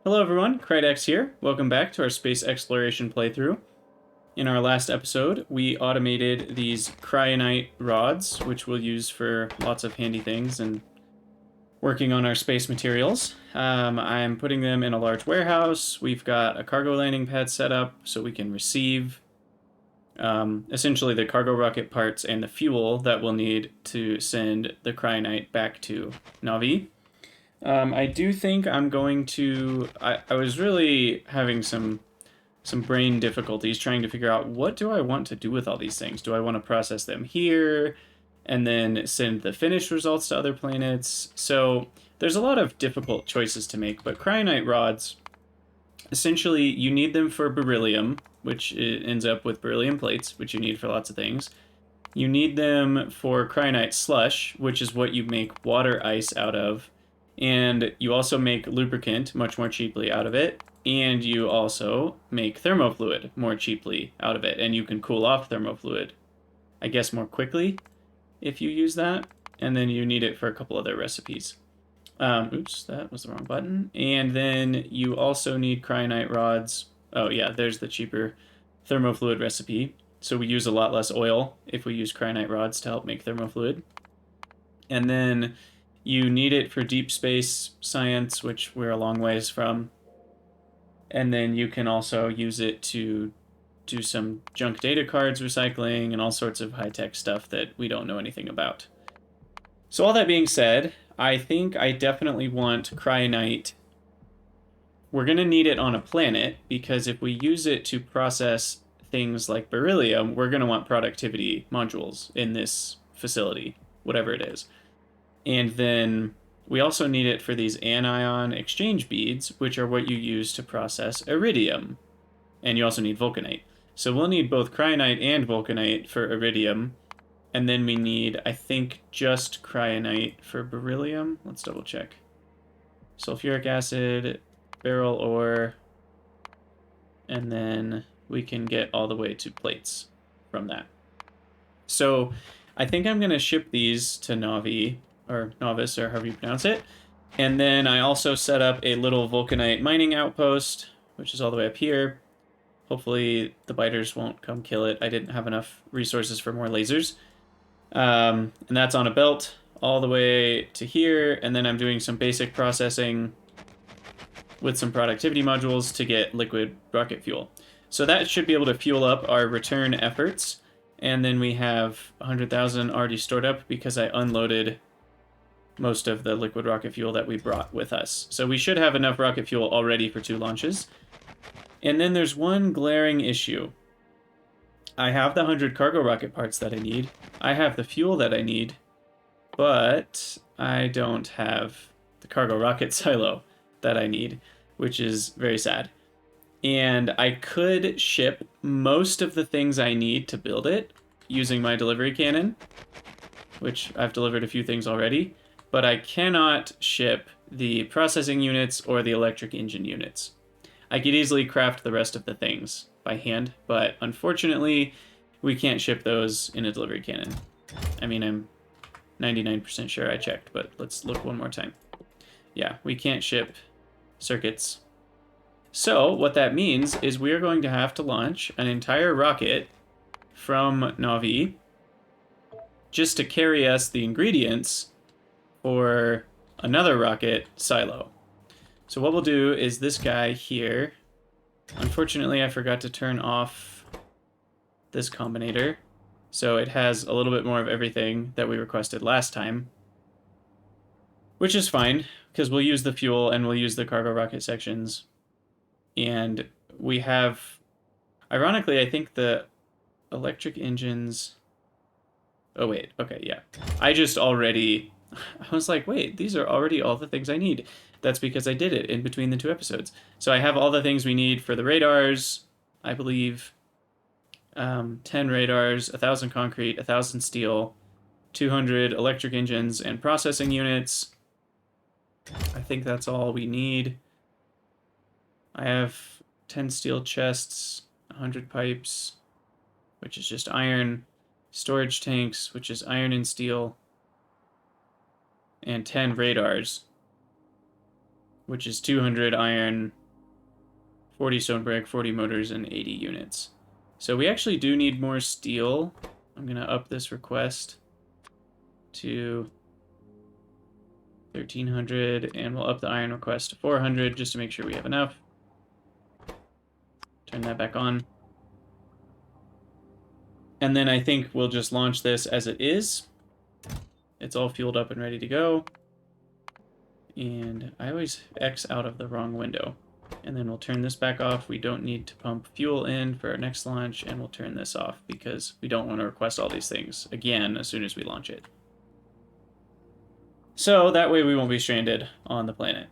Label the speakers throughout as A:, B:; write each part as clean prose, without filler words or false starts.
A: Hello everyone, Krydax here. Welcome back to our space exploration playthrough. In our last episode, we automated these cryonite rods, which we'll use for lots of handy things and working on our space materials. I'm putting them in a large warehouse. We've got a cargo landing pad set up so we can receive essentially the cargo rocket parts and the fuel that we'll need to send the cryonite back to Nauvis. I do think I'm going to... I was really having some brain difficulties trying to figure out what do I want to do with all these things. Do I want to process them here and then send the finished results to other planets? So there's a lot of difficult choices to make, but cryonite rods, essentially you need them for beryllium, which ends up with beryllium plates, which you need for lots of things. You need them for cryonite slush, which is what you make water ice out of. And you also make lubricant much more cheaply out of it. And you also make thermofluid more cheaply out of it. And you can cool off thermofluid, I guess, more quickly if you use that. And then you need it for a couple other recipes. Oops, that was the wrong button. And then you also need cryonite rods. Oh yeah, there's the cheaper thermofluid recipe. So we use a lot less oil if we use cryonite rods to help make thermofluid. And then you need it for deep space science, which we're a long ways from. And then you can also use it to do some junk data cards recycling and all sorts of high-tech stuff that we don't know anything about. So all that being said, I think I definitely want cryonite. We're going to need it on a planet, because if we use it to process things like beryllium, we're going to want productivity modules in this facility, whatever it is. And then we also need it for these anion exchange beads, which are what you use to process iridium. And you also need vulcanite. So we'll need both cryonite and vulcanite for iridium. And then we need, I think, just cryonite for beryllium. Let's double check. Sulfuric acid, beryl ore, and then we can get all the way to plates from that. So I think I'm going to ship these to Nauvis, or Nauvis, or however you pronounce it. And then I also set up a little vulcanite mining outpost, which is all the way up here. Hopefully the biters won't come kill it. I didn't have enough resources for more lasers. And that's on a belt all the way to here. And then I'm doing some basic processing with some productivity modules to get liquid rocket fuel. So that should be able to fuel up our return efforts. And then we have 100,000 already stored up because I unloaded most of the liquid rocket fuel that we brought with us. So we should have enough rocket fuel already for 2 launches. And then there's one glaring issue. I have the 100 cargo rocket parts that I need. I have the fuel that I need, but I don't have the cargo rocket silo that I need, which is very sad. And I could ship most of the things I need to build it using my delivery cannon, which I've delivered a few things already. But I cannot ship the processing units or the electric engine units. I could easily craft the rest of the things by hand, but unfortunately, we can't ship those in a delivery cannon. I mean, I'm 99% sure I checked, but let's look one more time. Yeah, we can't ship circuits. So what that means is we're going to have to launch an entire rocket from Nauvis just to carry us the ingredients for another rocket silo. So what we'll do is this guy here. Unfortunately, I forgot to turn off this combinator, so it has a little bit more of everything that we requested last time, which is fine because we'll use the fuel and we'll use the cargo rocket sections. And we have, ironically, I think the electric engines. Oh wait, okay, yeah. I was like, wait, these are already all the things I need. That's because I did it in between the 2 episodes. So I have all the things we need for the radars, I believe. 10 radars, 1,000 concrete, 1,000 steel, 200 electric engines and processing units. I think that's all we need. I have 10 steel chests, 100 pipes, which is just iron, storage tanks, which is iron and steel, and 10 radars. which is 200 iron, 40 stone brick, 40 motors, and 80 units. So we actually do need more steel. I'm going to up this request to 1,300, and we'll up the iron request to 400 just to make sure we have enough. Turn that back on. And then I think we'll just launch this as it is. It's all fueled up and ready to go. And I always X out of the wrong window. And then we'll turn this back off. We don't need to pump fuel in for our next launch, and we'll turn this off because we don't want to request all these things again as soon as we launch it. So that way we won't be stranded on the planet.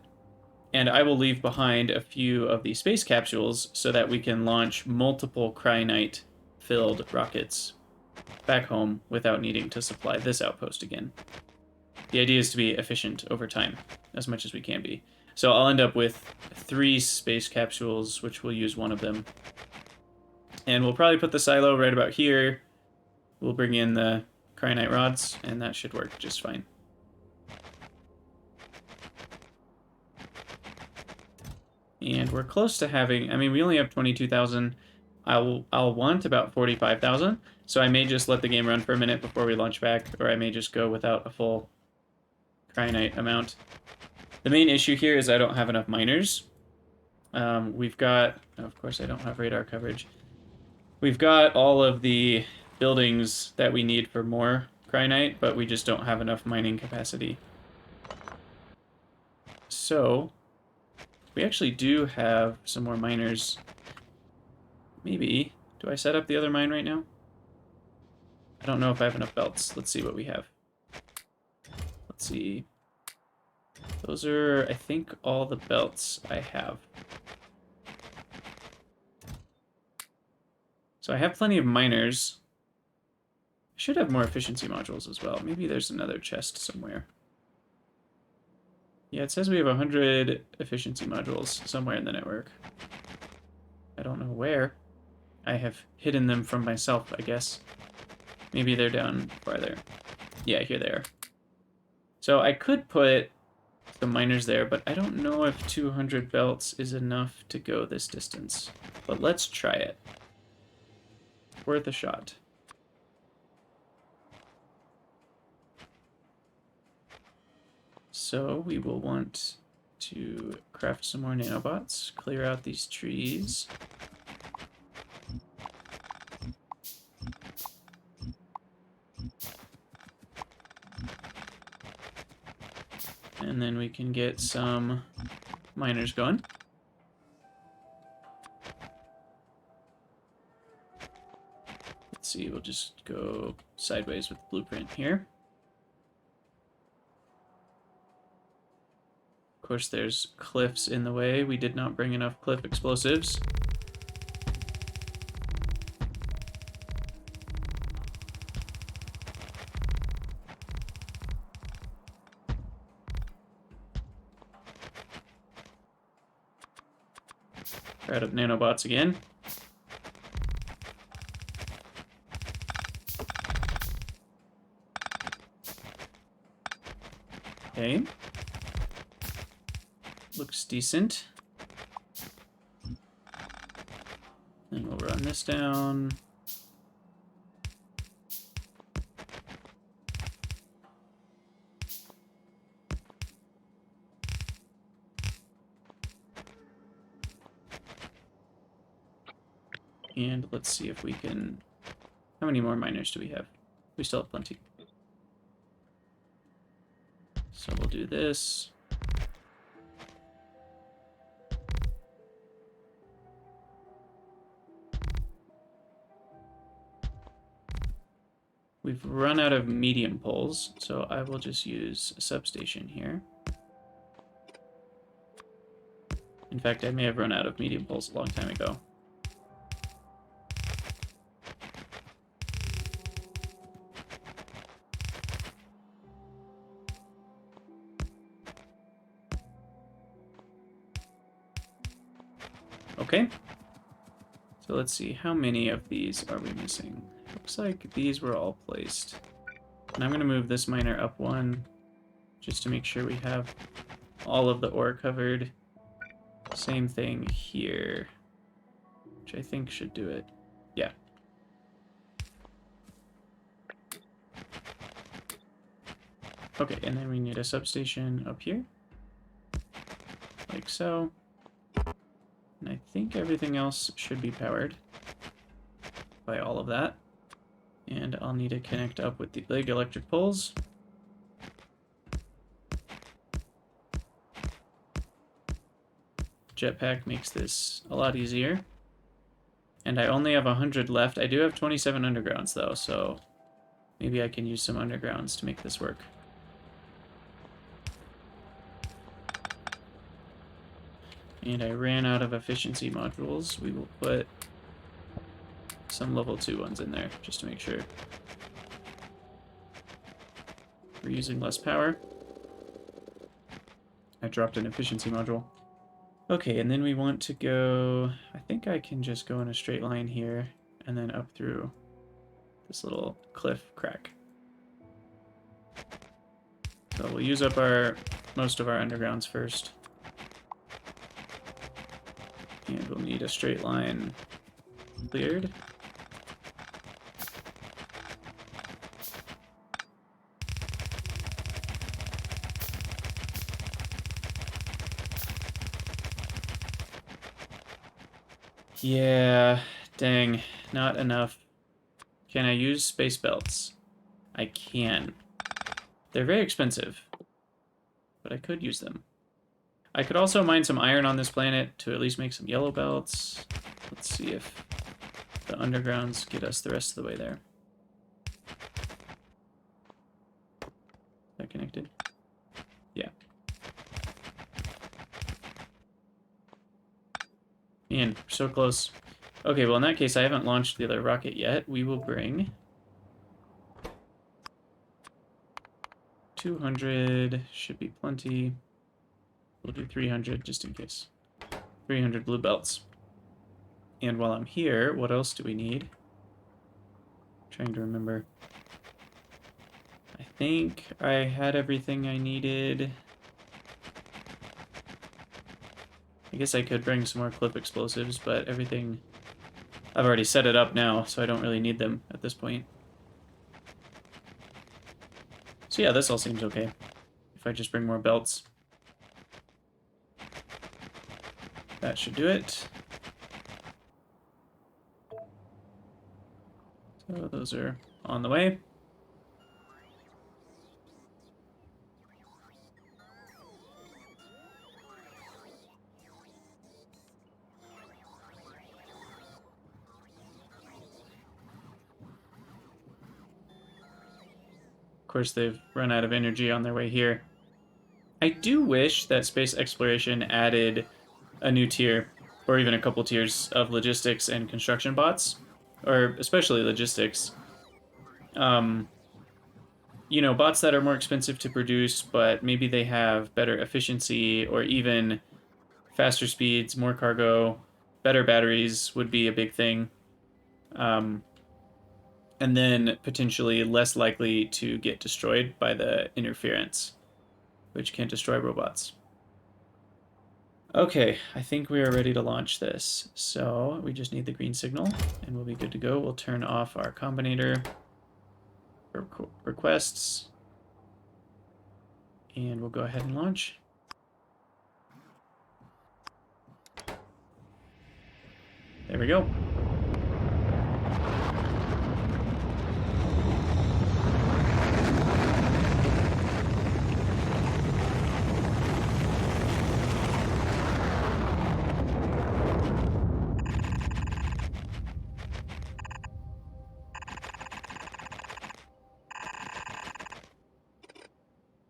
A: And I will leave behind a few of the space capsules so that we can launch multiple cryonite-filled rockets back home without needing to supply this outpost again. The idea is to be efficient over time, as much as we can be. So I'll end up with 3 space capsules, which we'll use one of them. And we'll probably put the silo right about here. We'll bring in the cryonite rods, and that should work just fine. And we're close to having, I mean, we only have 22,000. I'll want about 45,000. So I may just let the game run for a minute before we launch back, or I may just go without a full cryonite amount. The main issue here is I don't have enough miners. We've got, of course I don't have radar coverage. We've got all of the buildings that we need for more cryonite, but we just don't have enough mining capacity. So we actually do have some more miners. Maybe. Do I set up the other mine right now? I don't know if I have enough belts. Let's see what we have. Let's see. Those are, I think, all the belts I have. So I have plenty of miners. I should have more efficiency modules as well. Maybe there's another chest somewhere. Yeah, it says we have 100 efficiency modules somewhere in the network. I don't know where. I have hidden them from myself, I guess. Maybe they're down farther. Yeah, here they are. So I could put the miners there, but I don't know if 200 belts is enough to go this distance. But let's try it. Worth a shot. So we will want to craft some more nanobots, clear out these trees. And then we can get some miners going. Let's see, we'll just go sideways with the blueprint here. Of course, there's cliffs in the way. We did not bring enough cliff explosives. Try out of nanobots again. Okay. Looks decent. And we'll run this down. And let's see if we can... How many more miners do we have? We still have plenty. So we'll do this. We've run out of medium poles, so I will just use a substation here. In fact, I may have run out of medium poles a long time ago. Okay. So let's see, how many of these are we missing? Looks like these were all placed. And I'm going to move this miner up one, just to make sure we have all of the ore covered. Same thing here, which I think should do it. Yeah. Okay, and then we need a substation up here, like so. And I think everything else should be powered by all of that. And I'll need to connect up with the big electric poles. Jetpack makes this a lot easier. And I only have 100 left. I do have 27 undergrounds though, so maybe I can use some undergrounds to make this work. And I ran out of efficiency modules. We will put some level 2 ones in there, just to make sure we're using less power. I dropped an efficiency module. Okay, and then we want to go... I think I can just go in a straight line here, and then up through this little cliff crack. So we'll use up most of our undergrounds first. And we'll need a straight line cleared. Yeah, dang, not enough. Can I use space belts? I can. They're very expensive, but I could use them. I could also mine some iron on this planet to at least make some yellow belts. Let's see if the undergrounds get us the rest of the way there. Is that connected? Yeah. Man, so close. Okay, well in that case I haven't launched the other rocket yet. We will bring 200, should be plenty. We'll do 300 just in case. 300 blue belts. And while I'm here, what else do we need? I'm trying to remember. I think I had everything I needed. I guess I could bring some more clip explosives, but everything... I've already set it up now, so I don't really need them at this point. So yeah, this all seems okay. If I just bring more belts. That should do it. So those are on the way. Of course, they've run out of energy on their way here. I do wish that space exploration added a new tier, or even a couple tiers of logistics and construction bots, or especially logistics. You know, bots that are more expensive to produce, but maybe they have better efficiency or even faster speeds, more cargo, better batteries would be a big thing. And then potentially less likely to get destroyed by the interference, which can destroy robots. Okay, I think we are ready to launch this. So we just need the green signal and we'll be good to go. We'll turn off our combinator requests and we'll go ahead and launch. There we go.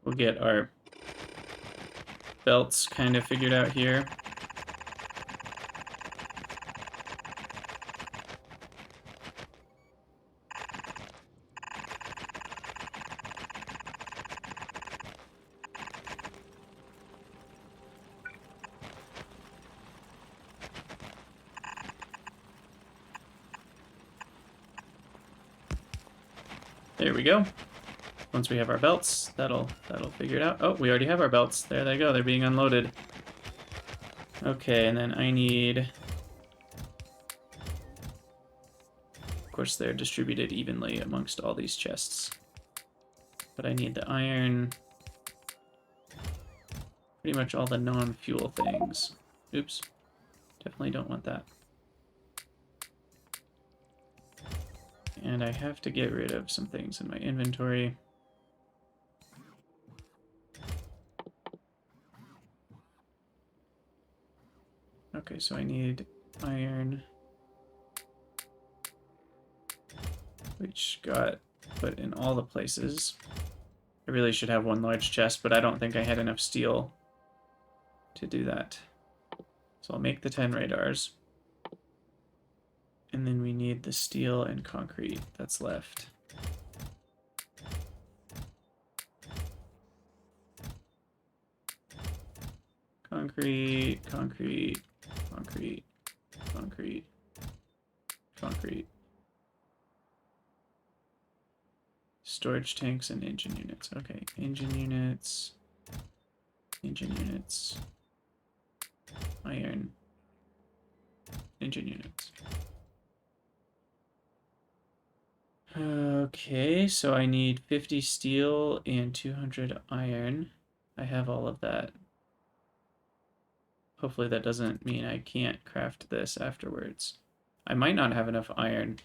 A: We'll get our belts kind of figured out here. There we go. once we have our belts, that'll figure it out. Oh, we already have our belts. There they go. They're being unloaded. Okay, and then I need... Of course, they're distributed evenly amongst all these chests. But I need the iron. Pretty much all the non-fuel things. Oops. Definitely don't want that. And I have to get rid of some things in my inventory. Okay, so I need iron, which got put in all the places. I really should have one large chest, but I don't think I had enough steel to do that. So I'll make the 10 radars. And then we need the steel and concrete that's left. Concrete, concrete, concrete, concrete, concrete. Storage tanks and engine units. Okay, engine units, iron, engine units. Okay, so I need 50 steel and 200 iron. I have all of that. Hopefully that doesn't mean I can't craft this afterwards. I might not have enough iron.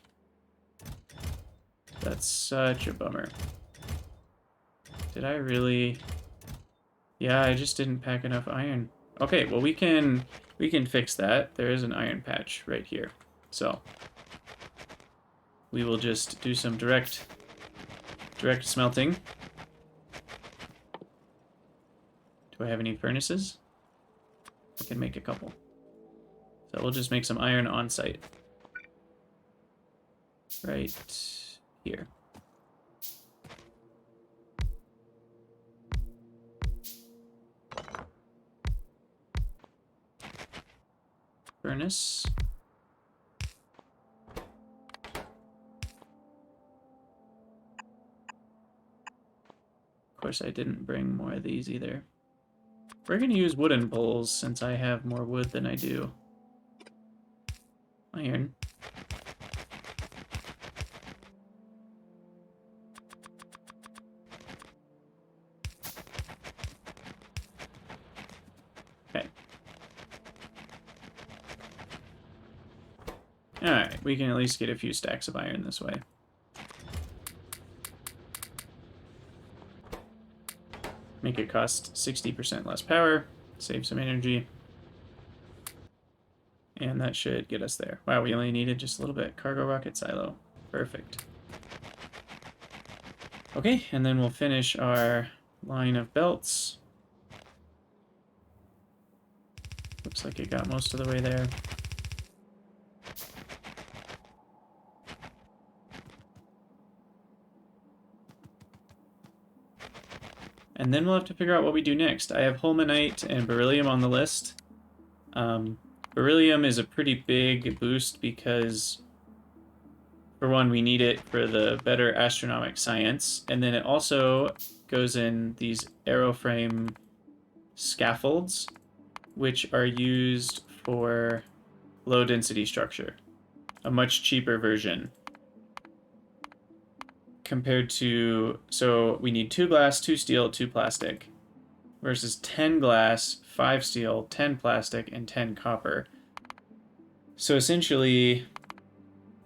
A: That's such a bummer. Did I really... Yeah, I just didn't pack enough iron. Okay, well we can fix that. There is an iron patch right here. So we will just do some direct smelting. Do I have any furnaces? I can make a couple. So we'll just make some iron on site. Right here. Furnace. Of course, I didn't bring more of these either. We're going to use wooden poles since I have more wood than I do iron. Okay. Alright, we can at least get a few stacks of iron this way. Make it cost 60% less power, save some energy. And that should get us there. Wow, we only needed just a little bit. Cargo rocket silo. Perfect. Okay, and then we'll finish our line of belts. Looks like it got most of the way there. And then we'll have to figure out what we do next. I have Holmanite and Beryllium on the list. Beryllium is a pretty big boost because, for one, we need it for the better astronomic science. And then it also goes in these aeroframe scaffolds, which are used for low-density structure. A much cheaper version. Compared to, so we need 2 glass, 2 steel, 2 plastic, versus 10 glass, 5 steel, 10 plastic, and 10 copper. So essentially,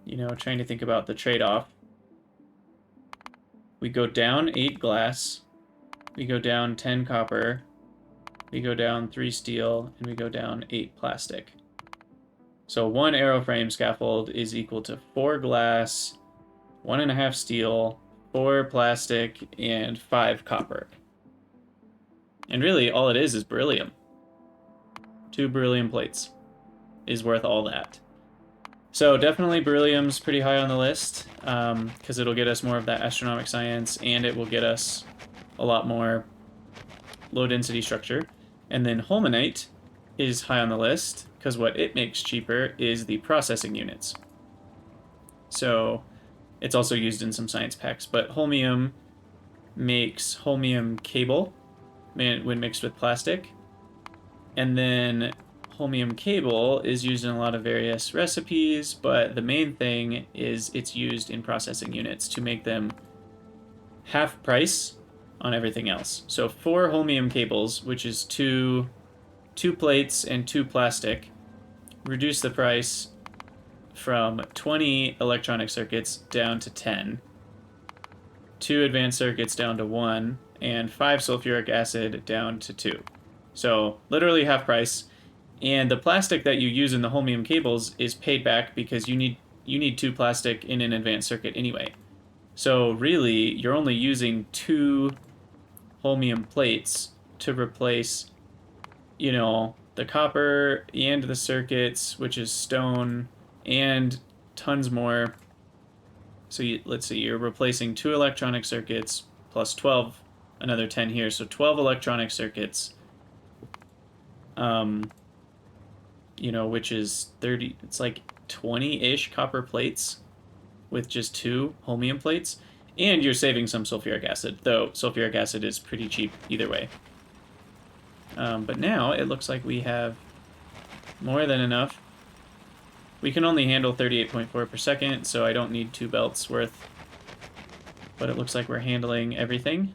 A: you know, trying to think about the trade-off, we go down 8 glass, we go down 10 copper, we go down 3 steel, and we go down 8 plastic. So 1 aeroframe scaffold is equal to 4 glass, 1.5 steel, 4 plastic, and 5 copper. And really, all it is beryllium. 2 beryllium plates is worth all that. So definitely beryllium's pretty high on the list, because it'll get us more of that astronomic science, and it will get us a lot more low-density structure. And then Holminite is high on the list, because what it makes cheaper is the processing units. So it's also used in some science packs, but holmium makes holmium cable when mixed with plastic. And then holmium cable is used in a lot of various recipes, but the main thing is it's used in processing units to make them half price on everything else. So 4 holmium cables, which is two plates and 2 plastic, reduce the price from 20 electronic circuits down to 10, 2 advanced circuits down to 1, and 5 sulfuric acid down to 2. So literally half price. And the plastic that you use in the holmium cables is paid back because you need 2 plastic in an advanced circuit anyway. So really, you're only using 2 holmium plates to replace, you know, the copper and the circuits, which is stone, and tons more. So let's see, you're replacing 2 electronic circuits plus 12, another 10 here, so 12 electronic circuits. You know, which is 30, it's like 20-ish copper plates with just 2 holmium plates. And you're saving some sulfuric acid, though sulfuric acid is pretty cheap either way. But now it looks like we have more than enough. We can only handle 38.4 per second, so I don't need 2 belts worth. But it looks like we're handling everything.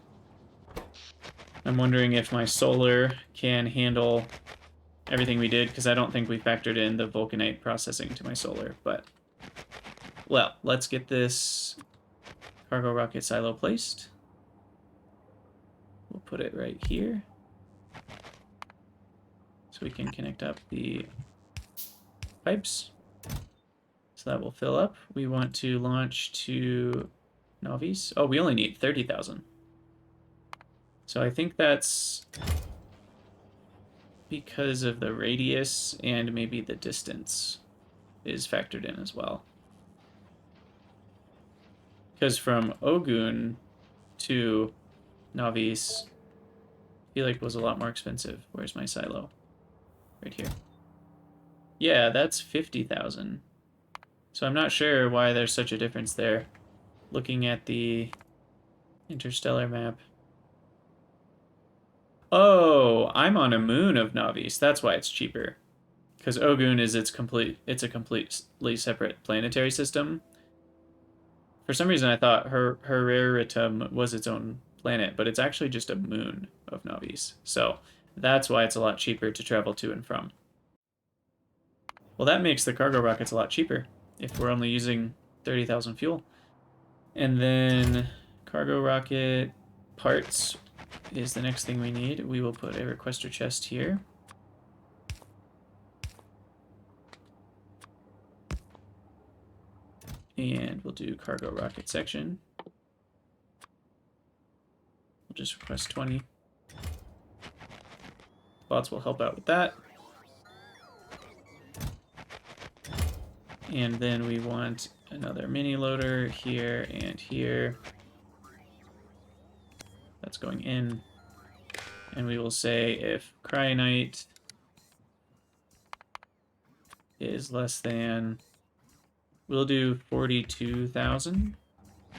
A: I'm wondering if my solar can handle everything we did, because I don't think we factored in the vulcanite processing to my solar. But, well, let's get this cargo rocket silo placed. We'll put it right here, so we can connect up the pipes. So that will fill up. We want to launch to Nauvis. Oh, we only need 30,000. So I think that's because of the radius and maybe the distance is factored in as well. Because from Ogun to Nauvis, I feel like it was a lot more expensive. Where's my silo? Right here. Yeah, that's 50,000. So I'm not sure why there's such a difference there. Looking at the interstellar map. Oh, I'm on a moon of Nauvis. That's why it's cheaper. Because Ogun is it's a completely separate planetary system. For some reason I thought Hereritum was its own planet, but it's actually just a moon of Nauvis. So that's why it's a lot cheaper to travel to and from. Well, that makes the cargo rockets a lot cheaper if we're only using 30,000 fuel. And then cargo rocket parts is the next thing we need. We will put a requester chest here. And we'll do cargo rocket section. We'll just request 20. Bots will help out with that. And then we want another mini loader here and here. That's going in. And we will say if cryonite is less than, we'll do 42,000.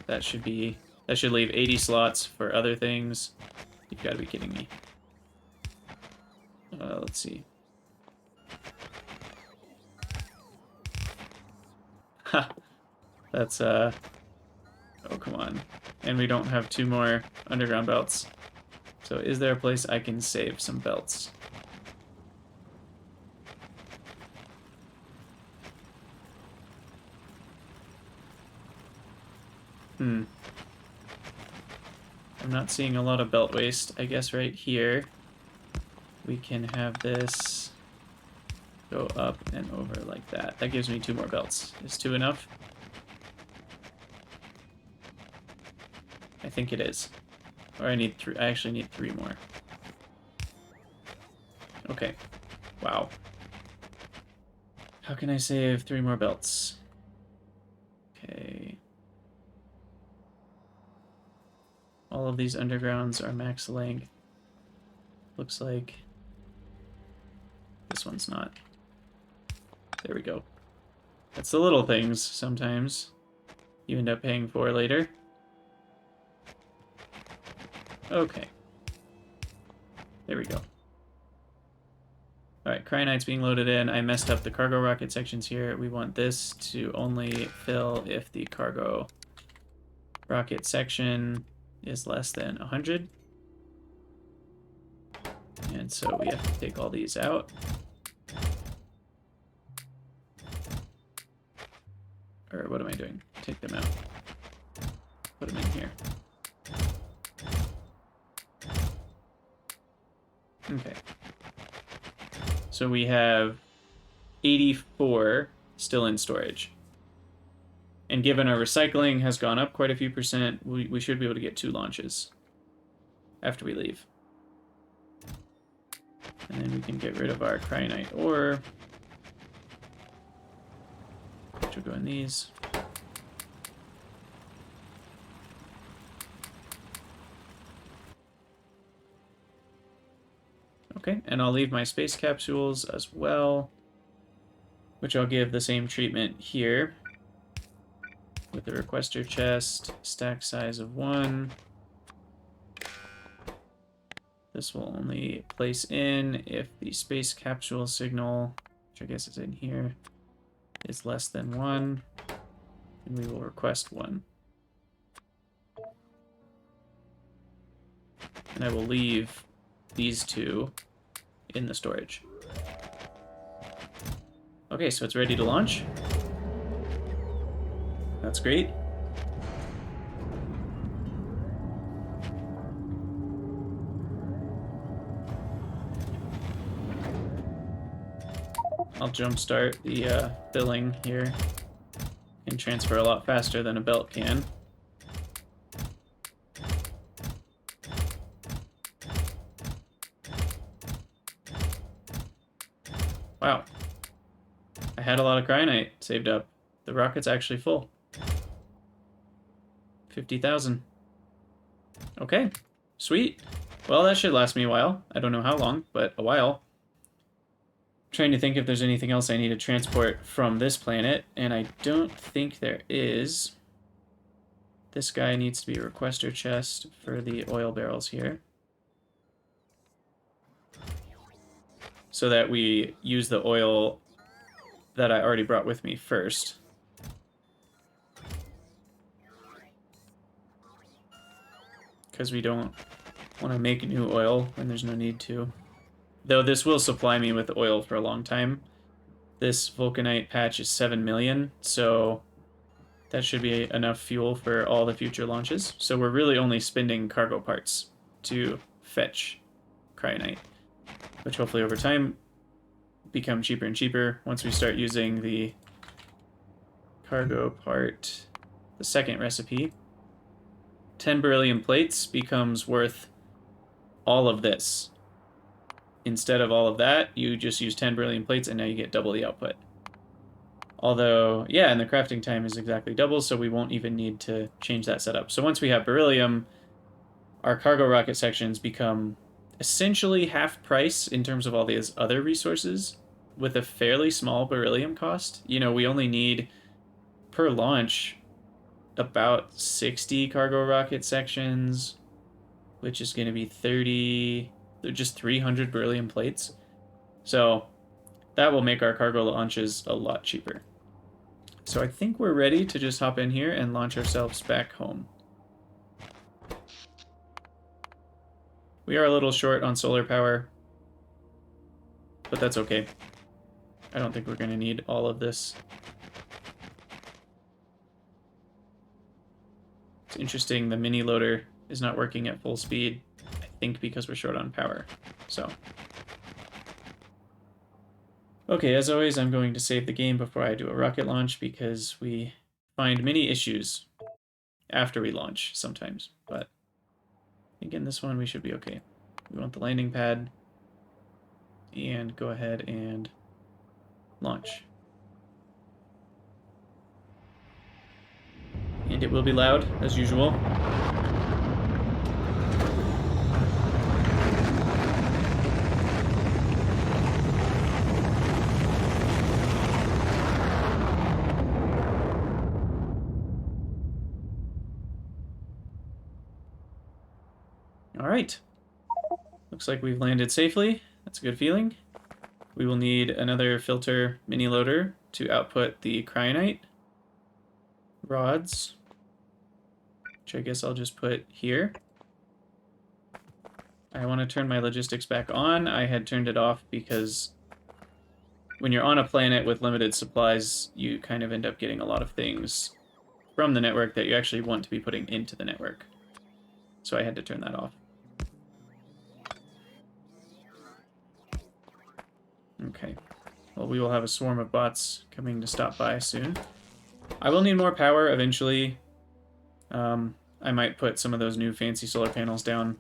A: That should leave 80 slots for other things. You've got to be kidding me. Let's see. Ha! That's, oh, come on. And we don't have 2 more underground belts. So is there a place I can save some belts? I'm not seeing a lot of belt waste. I guess right here we can have this go up and over like that. That gives me 2 more belts. Is 2 enough? I think it is. Or I need 3. I actually need 3 more. Okay. Wow. How can I save 3 more belts? Okay. All of these undergrounds are max length. Looks like this one's not. There we go. That's the little things sometimes you end up paying for later. Okay. There we go. Alright, cryonite's being loaded in. I messed up the cargo rocket sections here. We want this to only fill if the cargo rocket section is less than 100. And so we have to take all these out. Or what am I doing? Take them out. Put them in here. Okay. So we have 84 still in storage. And given our recycling has gone up quite a few percent, we should be able to get 2 launches after we leave. And then we can get rid of our cryonite ore, which will go in these. Okay, and I'll leave my space capsules as well, which I'll give the same treatment here with the requester chest, stack size of 1. This will only place in if the space capsule signal, which I guess is in here, is less than 1, and we will request 1. And I will leave these 2 in the storage. Okay, so it's ready to launch. That's great. I'll jumpstart the filling here and transfer a lot faster than a belt can. Wow. I had a lot of cryonite saved up. The rocket's actually full. 50,000. Okay, sweet. Well, that should last me a while. I don't know how long, but a while. Trying to think if there's anything else I need to transport from this planet, and I don't think there is. This guy needs to be a requester chest for the oil barrels here, so that we use the oil that I already brought with me first. Because we don't want to make new oil when there's no need to. Though this will supply me with oil for a long time. This vulcanite patch is 7 million, so that should be enough fuel for all the future launches. So we're really only spending cargo parts to fetch cryonite, which hopefully over time become cheaper and cheaper once we start using the cargo part, the second recipe. 10 beryllium plates becomes worth all of this. Instead of all of that, you just use 10 beryllium plates and now you get double the output. Although, yeah, and the crafting time is exactly double, so we won't even need to change that setup. So once we have beryllium, our cargo rocket sections become essentially half price in terms of all these other resources with a fairly small beryllium cost. You know, we only need per launch about 60 cargo rocket sections, which is going to be 30, just 300 beryllium plates. So that will make our cargo launches a lot cheaper. So I think we're ready to just hop in here and launch ourselves back home. We are a little short on solar power, but that's okay. I don't think we're going to need all of this. It's interesting, the mini loader is not working at full speed, I think because we're short on power. So, okay, as always, I'm going to save the game before I do a rocket launch because we find many issues after we launch sometimes, but I think in this one we should be okay. We want the landing pad and go ahead and launch. And it will be loud, as usual. All right. Looks like we've landed safely. That's a good feeling. We will need another filter mini loader to output the cryonite rods, which I guess I'll just put here. I want to turn my logistics back on. I had turned it off because when you're on a planet with limited supplies, you kind of end up getting a lot of things from the network that you actually want to be putting into the network. So I had to turn that off. Okay. Well, we will have a swarm of bots coming to stop by soon. I will need more power eventually. I might put some of those new fancy solar panels down,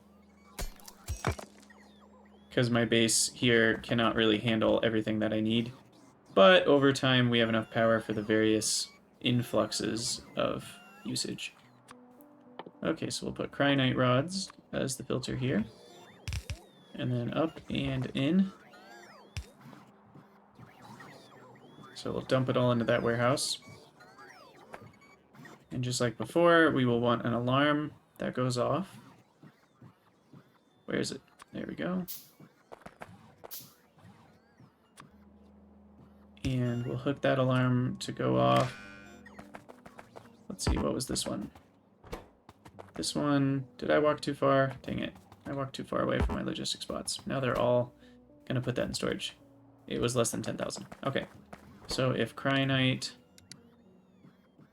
A: because my base here cannot really handle everything that I need. But over time, we have enough power for the various influxes of usage. Okay, so we'll put cryonite rods as the filter here. And then up and in. So we'll dump it all into that warehouse. And just like before, we will want an alarm that goes off. Where is it? There we go. And we'll hook that alarm to go off. Let's see, what was this one? This one, did I walk too far? Dang it. I walked too far away from my logistics spots. Now they're all going to put that in storage. It was less than 10,000. Okay. So if cryonite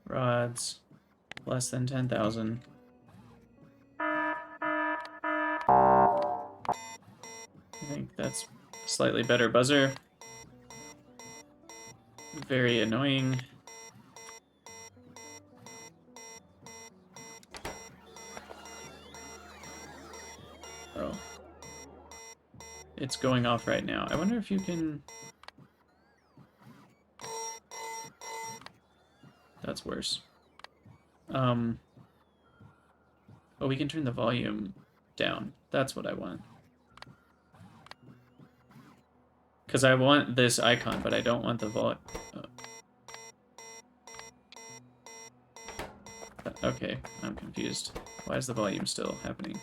A: rods less than 10,000. I think that's a slightly better buzzer. Very annoying. Oh. It's going off right now. I wonder if you can... That's worse. Oh, we can turn the volume down. That's what I want. Because I want this icon, but I don't want the volume. Okay, I'm confused. Why is the volume still happening?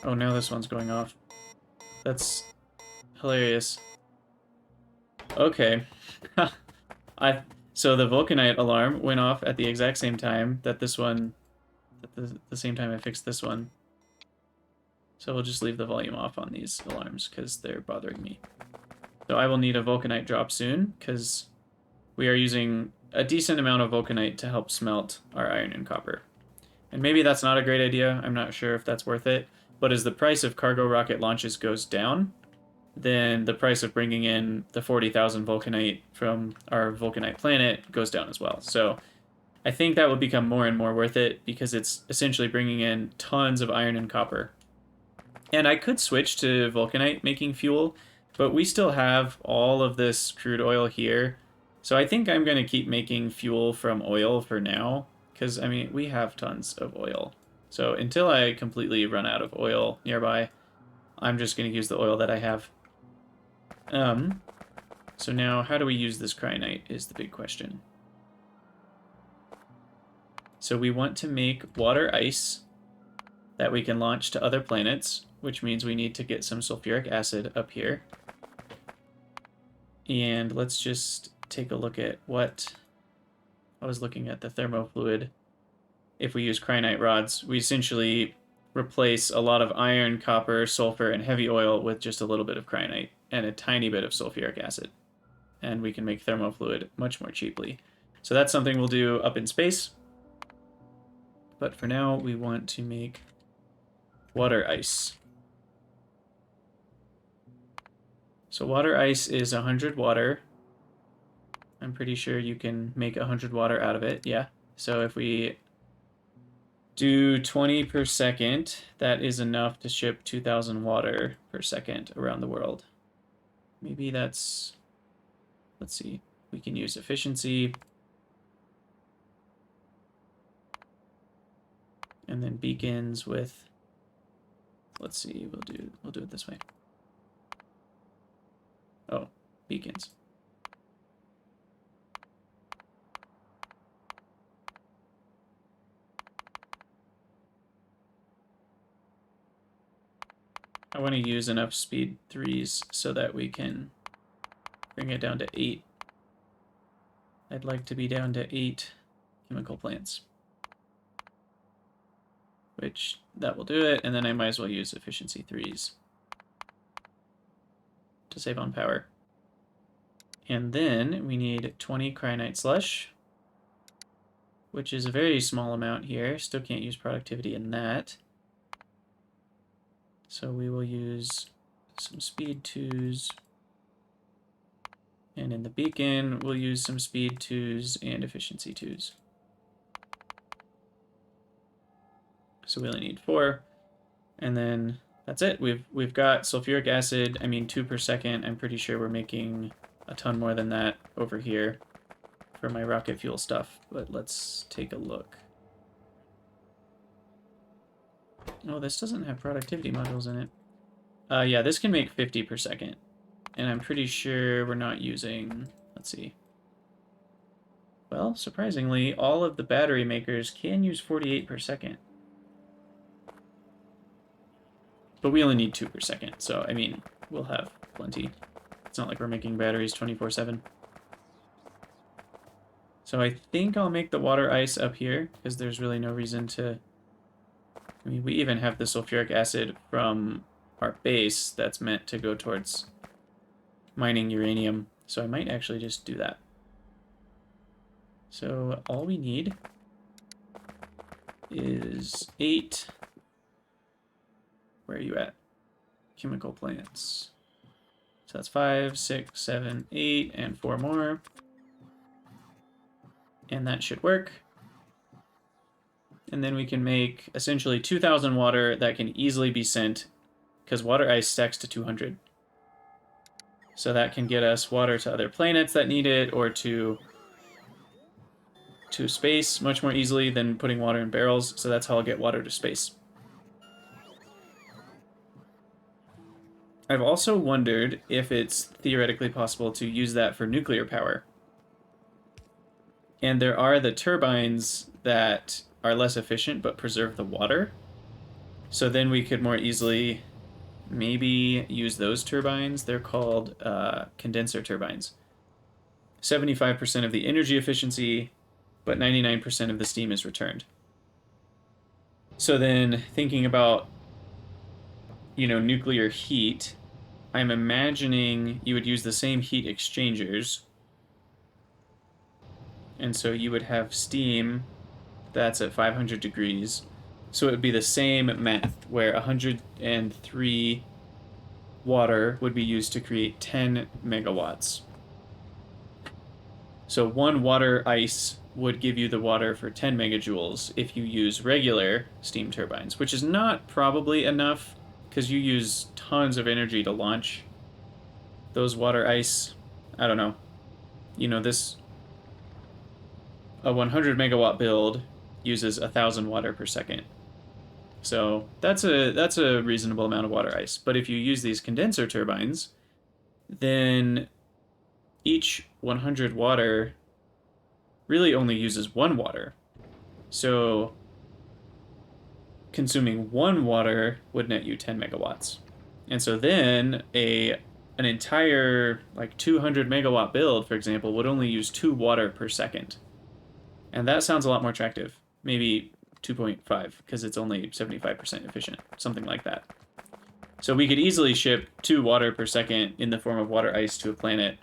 A: Oh, now this one's going off. That's hilarious. Okay. So the Vulcanite alarm went off at the exact same time that this one, at the same time I fixed this one. So we'll just leave the volume off on these alarms because they're bothering me. So I will need a Vulcanite drop soon because we are using a decent amount of Vulcanite to help smelt our iron and copper. And maybe that's not a great idea. I'm not sure if that's worth it. But as the price of cargo rocket launches goes down, then the price of bringing in the 40,000 Vulcanite from our Vulcanite planet goes down as well. So I think that will become more and more worth it because it's essentially bringing in tons of iron and copper. And I could switch to Vulcanite making fuel, but we still have all of this crude oil here. So I think I'm going to keep making fuel from oil for now because, I mean, we have tons of oil. So until I completely run out of oil nearby, I'm just going to use the oil that I have. So now how do we use this cryonite is the big question. So we want to make water ice that we can launch to other planets, which means we need to get some sulfuric acid up here. And let's just take a look at what... I was looking at the thermofluid. If we use cryonite rods, we essentially replace a lot of iron, copper, sulfur, and heavy oil with just a little bit of cryonite and a tiny bit of sulfuric acid. And we can make thermofluid much more cheaply. So that's something we'll do up in space. But for now, we want to make water ice. So water ice is 100 water. I'm pretty sure you can make 100 water out of it, yeah. So if we do 20 per second, that is enough to ship 2,000 water per second around the world. Maybe that's... Let's see. We can use efficiency. And then beacons with let's see, we'll do it this way. Oh, beacons. I want to use enough speed 3s so that we can bring it down to 8. I'd like to be down to 8 chemical plants. Which, that will do it, and then I might as well use efficiency 3s to save on power. And then we need 20 cryonite slush, which is a very small amount here. Still can't use productivity in that. So we will use some speed 2s. And in the beacon, we'll use some speed 2s and efficiency 2s. So we only need 4. And then that's it. We've got sulfuric acid, 2 per second. I'm pretty sure we're making a ton more than that over here for my rocket fuel stuff. But let's take a look. Oh, this doesn't have productivity modules in it. Yeah, this can make 50 per second. And I'm pretty sure we're not using... Let's see. Well, surprisingly, all of the battery makers can use 48 per second. But we only need 2 per second, so, we'll have plenty. It's not like we're making batteries 24/7. So I think I'll make the water ice up here, because there's really no reason to... we even have the sulfuric acid from our base that's meant to go towards mining uranium, so I might actually just do that. So all we need is 8... Where are you at? Chemical plants. So that's 5, 6, 7, 8, and 4 more. And that should work. And then we can make essentially 2,000 water that can easily be sent, because water ice stacks to 200. So that can get us water to other planets that need it, or to space much more easily than putting water in barrels. So that's how I'll get water to space. I've also wondered if it's theoretically possible to use that for nuclear power. And there are the turbines that are less efficient but preserve the water. So then we could more easily maybe use those turbines. They're called condenser turbines. 75% of the energy efficiency, but 99% of the steam is returned. So then thinking about, nuclear heat, I'm imagining you would use the same heat exchangers. And so you would have steam that's at 500 degrees. So it would be the same math, where 103 water would be used to create 10 megawatts. So 1 water ice would give you the water for 10 megajoules if you use regular steam turbines, which is not probably enough, because you use tons of energy to launch those water ice. I don't know. A 100 megawatt build uses 1,000 water per second. So that's a reasonable amount of water ice. But if you use these condenser turbines, then each 100 water really only uses 1 water. So consuming 1 water would net you 10 megawatts. And so then an entire 200 megawatt build, for example, would only use 2 water per second. And that sounds a lot more attractive. Maybe 2.5, because it's only 75% efficient, something like that. So we could easily ship 2 water per second in the form of water ice to a planet.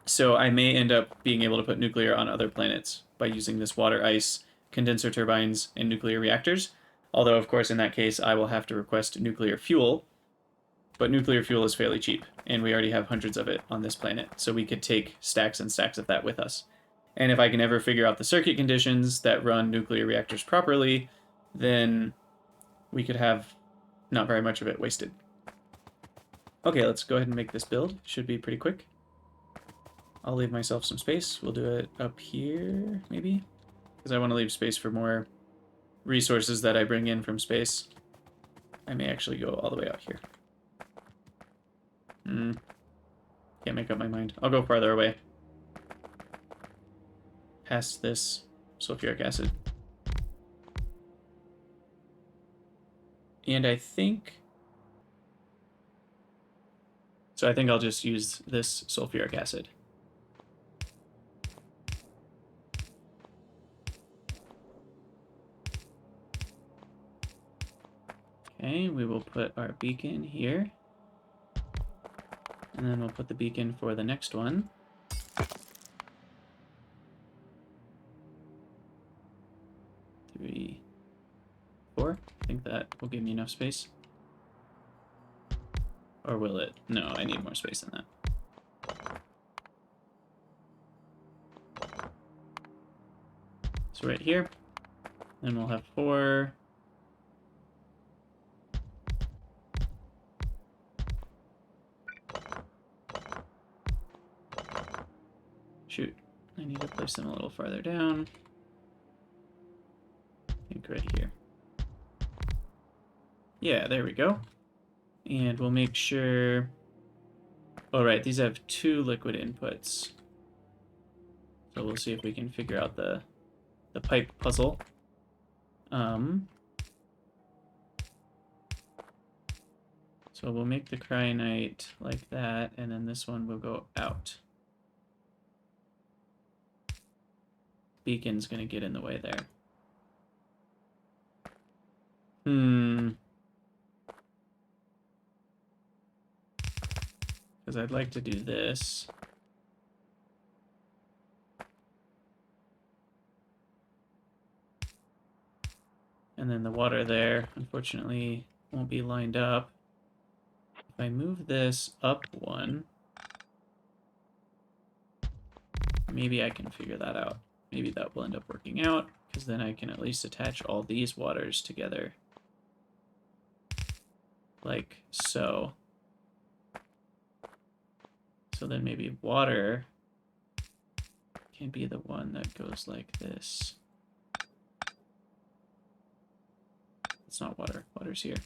A: So I may end up being able to put nuclear on other planets by using this water ice, condenser turbines, and nuclear reactors. Although, of course, in that case, I will have to request nuclear fuel. But nuclear fuel is fairly cheap, and we already have hundreds of it on this planet. So we could take stacks and stacks of that with us. And if I can ever figure out the circuit conditions that run nuclear reactors properly, then we could have not very much of it wasted. Okay, let's go ahead and make this build. Should be pretty quick. I'll leave myself some space. We'll do it up here, maybe? Because I want to leave space for more resources that I bring in from space. I may actually go all the way out here. Can't make up my mind. I'll go farther away. Past this sulfuric acid. And I think... So I think I'll just use this sulfuric acid. Okay, we will put our beacon here. And then we'll put the beacon for the next one. Three, 4. I think that will give me enough space. Or will it? No, I need more space than that. So right here. Then we'll have 4. Shoot, I need to place them a little farther down. I think right here. Yeah, there we go. And we'll make sure... Oh, right, these have 2 liquid inputs. So we'll see if we can figure out the pipe puzzle. So we'll make the cryonite like that, and then this one will go out. Beacon's gonna get in the way there. Because I'd like to do this. And then the water there, unfortunately, won't be lined up. If I move this up 1, maybe I can figure that out. Maybe that will end up working out, because then I can at least attach all these waters together. Like so. So then maybe water can be the one that goes like this. It's not water. Water's here.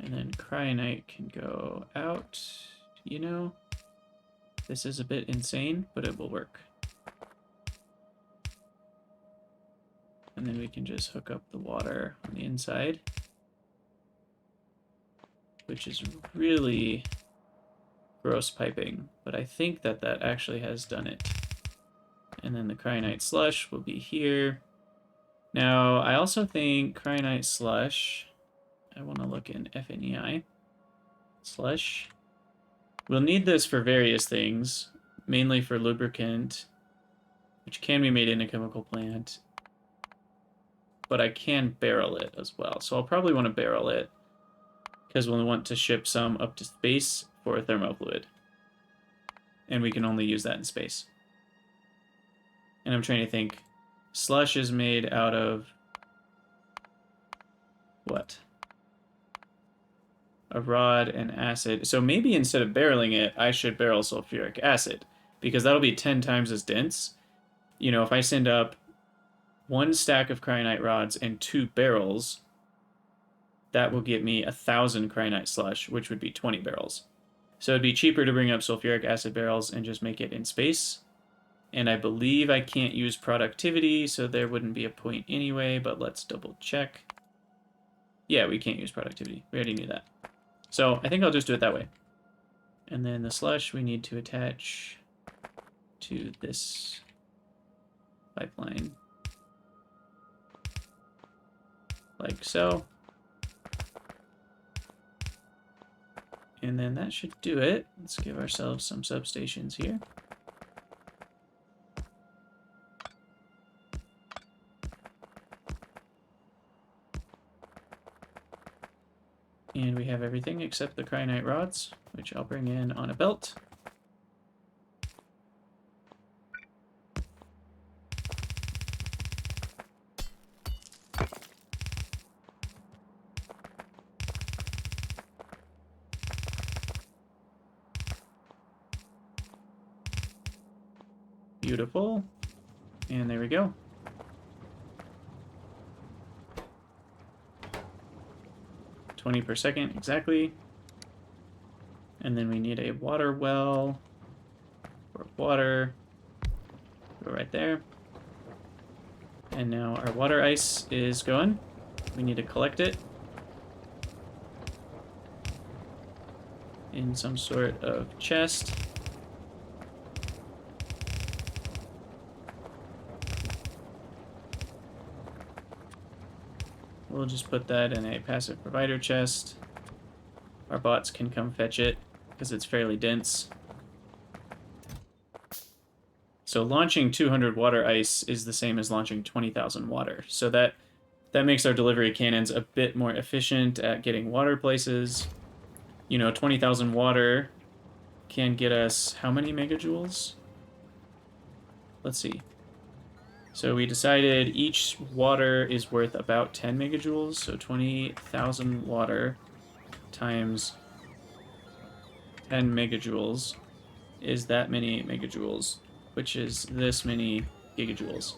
A: And then cryonite can go out, you know? This is a bit insane, but it will work. And then we can just hook up the water on the inside, which is really gross piping, but I think that that actually has done it. And then the cryonite slush will be here. Now, I also think cryonite slush, I want to look in FNEI. Slush. We'll need this for various things, mainly for lubricant, which can be made in a chemical plant, but I can barrel it as well. So I'll probably want to barrel it, because we'll want to ship some up to space for a thermofluid. And we can only use that in space. And I'm trying to think, slush is made out of what? A rod and acid. So maybe instead of barreling it, I should barrel sulfuric acid, because that'll be 10 times as dense. You know, if I send up 1 stack of cryonite rods and 2 barrels, that will get me 1,000 cryonite slush, which would be 20 barrels. So it'd be cheaper to bring up sulfuric acid barrels and just make it in space. And I believe I can't use productivity, so there wouldn't be a point anyway, but let's double check. Yeah, we can't use productivity. We already knew that. So I think I'll just do it that way. And then the slush we need to attach to this pipeline. Like so. And then that should do it. Let's give ourselves some substations here. And we have everything except the cryonite rods, which I'll bring in on a belt. Beautiful. And there we go. 20 per second exactly. And then we need a water well for water. Go right there. And now our water ice is going. We need to collect it in some sort of chest. We'll just put that in a passive provider chest. Our bots can come fetch it because it's fairly dense. So launching 200 water ice is the same as launching 20,000 water. So that makes our delivery cannons a bit more efficient at getting water places. You know, 20,000 water can get us how many megajoules? Let's see. So we decided each water is worth about 10 megajoules. So 20,000 water times 10 megajoules is that many megajoules, which is this many gigajoules.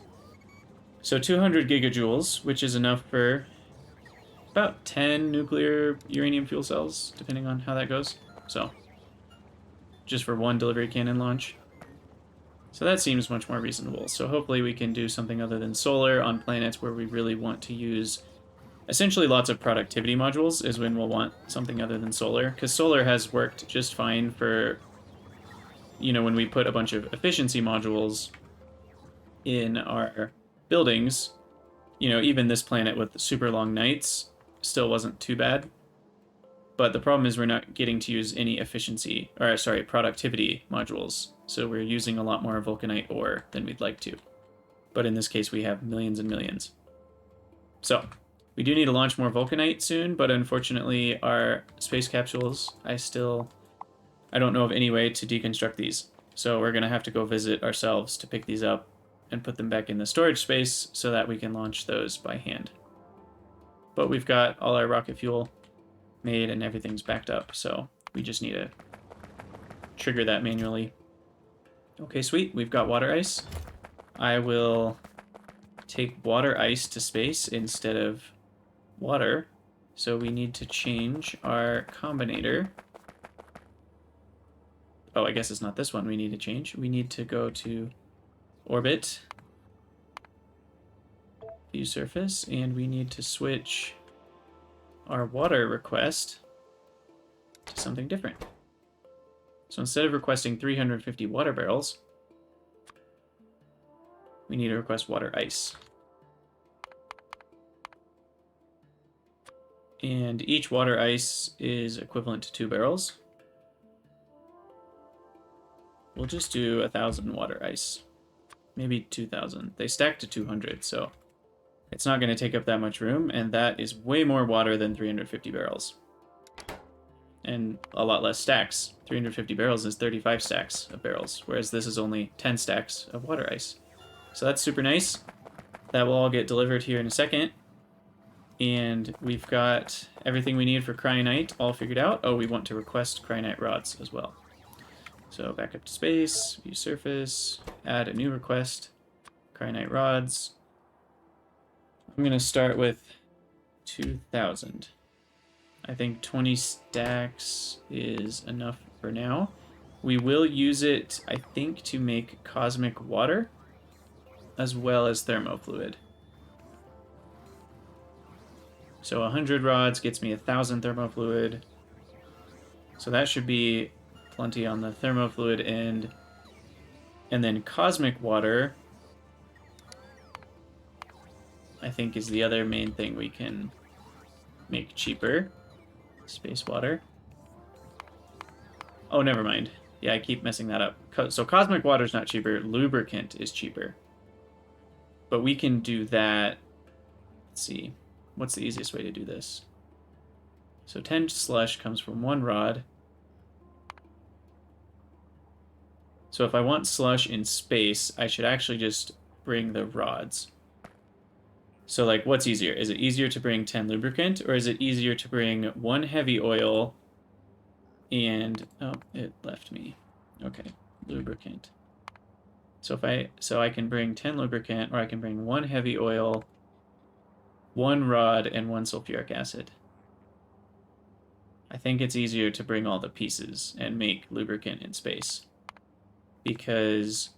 A: So 200 gigajoules, which is enough for about 10 nuclear uranium fuel cells, depending on how that goes. So just for one delivery cannon launch. So that seems much more reasonable. So hopefully we can do something other than solar on planets where we really want to use essentially lots of productivity modules is when we'll want something other than solar. Because solar has worked just fine for, you know, when we put a bunch of efficiency modules in our buildings. You know, even this planet with the super long nights still wasn't too bad. But the problem is we're not getting to use any efficiency, or sorry, productivity modules. So we're using a lot more vulcanite ore than we'd like to. But in this case, we have millions and millions. So we do need to launch more vulcanite soon, but unfortunately our space capsules, I don't know of any way to deconstruct these. So we're gonna have to go visit ourselves to pick these up and put them back in the storage space so that we can launch those by hand. But we've got all our rocket fuel made and everything's backed up, so we just need to trigger that manually. Okay, sweet, we've got water ice. I will take water ice to space instead of water, so we need to change our combinator. Oh, I guess it's not this one we need to change. We need to go to orbit, view surface, and we need to switch our water request to something different. So instead of requesting 350 water barrels, we need to request water ice. And each water ice is equivalent to 2 barrels. We'll just do 1,000 water ice. Maybe 2,000. They stack to 200, so it's not going to take up that much room, and that is way more water than 350 barrels. And a lot less stacks. 350 barrels is 35 stacks of barrels, whereas this is only 10 stacks of water ice. So that's super nice. That will all get delivered here in a second. And we've got everything we need for cryonite all figured out. Oh, we want to request cryonite rods as well. So back up to space, view surface, add a new request, cryonite rods. I'm going to start with 2,000. I think 20 stacks is enough for now. We will use it, I think, to make cosmic water, as well as thermofluid. So 100 rods gets me 1,000 thermofluid. So that should be plenty on the thermofluid end. And then cosmic water, I think, is the other main thing we can make cheaper. Space water. Oh, never mind. Yeah, I keep messing that up. So cosmic water is not cheaper. Lubricant is cheaper. But we can do that. Let's see. What's the easiest way to do this? So 10 slush comes from 1 rod. So if I want slush in space, I should actually just bring the rods. So, like, what's easier? Is it easier to bring 10 lubricant, or is it easier to bring 1 heavy oil and... Oh, it left me. Okay, lubricant. So I can bring 10 lubricant, or I can bring 1 heavy oil, 1 rod, and 1 sulfuric acid. I think it's easier to bring all the pieces and make lubricant in space. Because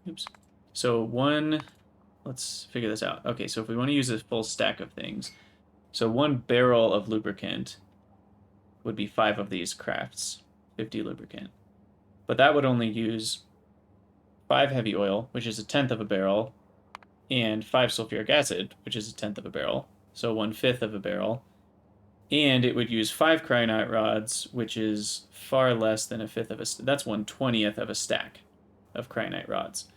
A: oops. So let's figure this out. Okay, so if we want to use a full stack of things, so 1 barrel of lubricant would be 5 of these crafts, 50 lubricant. But that would only use 5 heavy oil, which is 1/10 of a barrel, and 5 sulfuric acid, which is 1/10 of a barrel, so 1/5 of a barrel. And it would use 5 cryonite rods, which is far less than 1/5 of a... That's 1/20th of a stack of cryonite rods.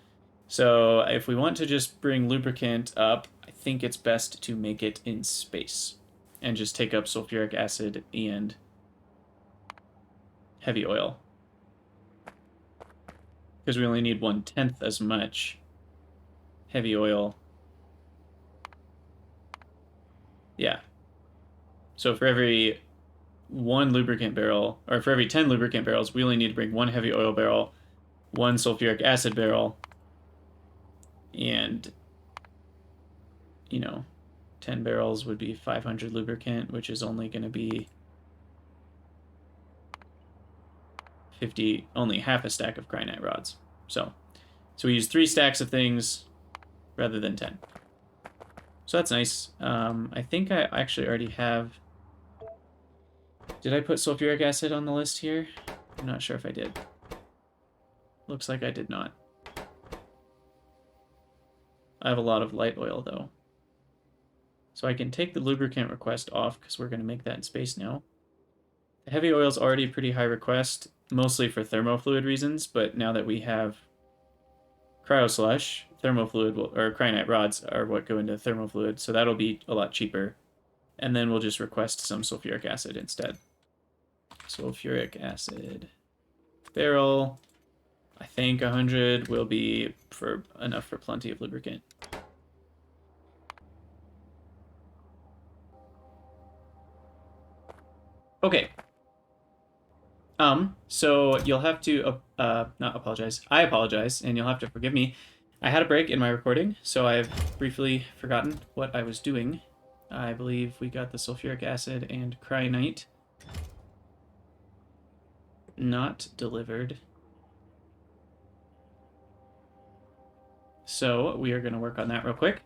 A: So if we want to just bring lubricant up, I think it's best to make it in space and just take up sulfuric acid and heavy oil. Because we only need 1/10 as much heavy oil. Yeah. So for every 1 lubricant barrel, or for every 10 lubricant barrels, we only need to bring 1 heavy oil barrel, 1 sulfuric acid barrel, and, 10 barrels would be 500 lubricant, which is only going to be 50, only half a stack of cryonite rods. So we use 3 stacks of things rather than 10. So that's nice. I think I actually already have... Did I put sulfuric acid on the list here? I'm not sure if I did. Looks like I did not. I have a lot of light oil, though. So I can take the lubricant request off, because we're going to make that in space now. The heavy oil is already a pretty high request, mostly for thermofluid reasons, but now that we have cryoslush, thermofluid or cryonite rods are what go into thermofluid, so that'll be a lot cheaper. And then we'll just request some sulfuric acid instead. Sulfuric acid barrel. I think 100 will be enough for plenty of lubricant. Okay. So you'll have to, not apologize. I apologize, and you'll have to forgive me. I had a break in my recording, so I've briefly forgotten what I was doing. I believe we got the sulfuric acid and cryonite not delivered. So we are going to work on that real quick.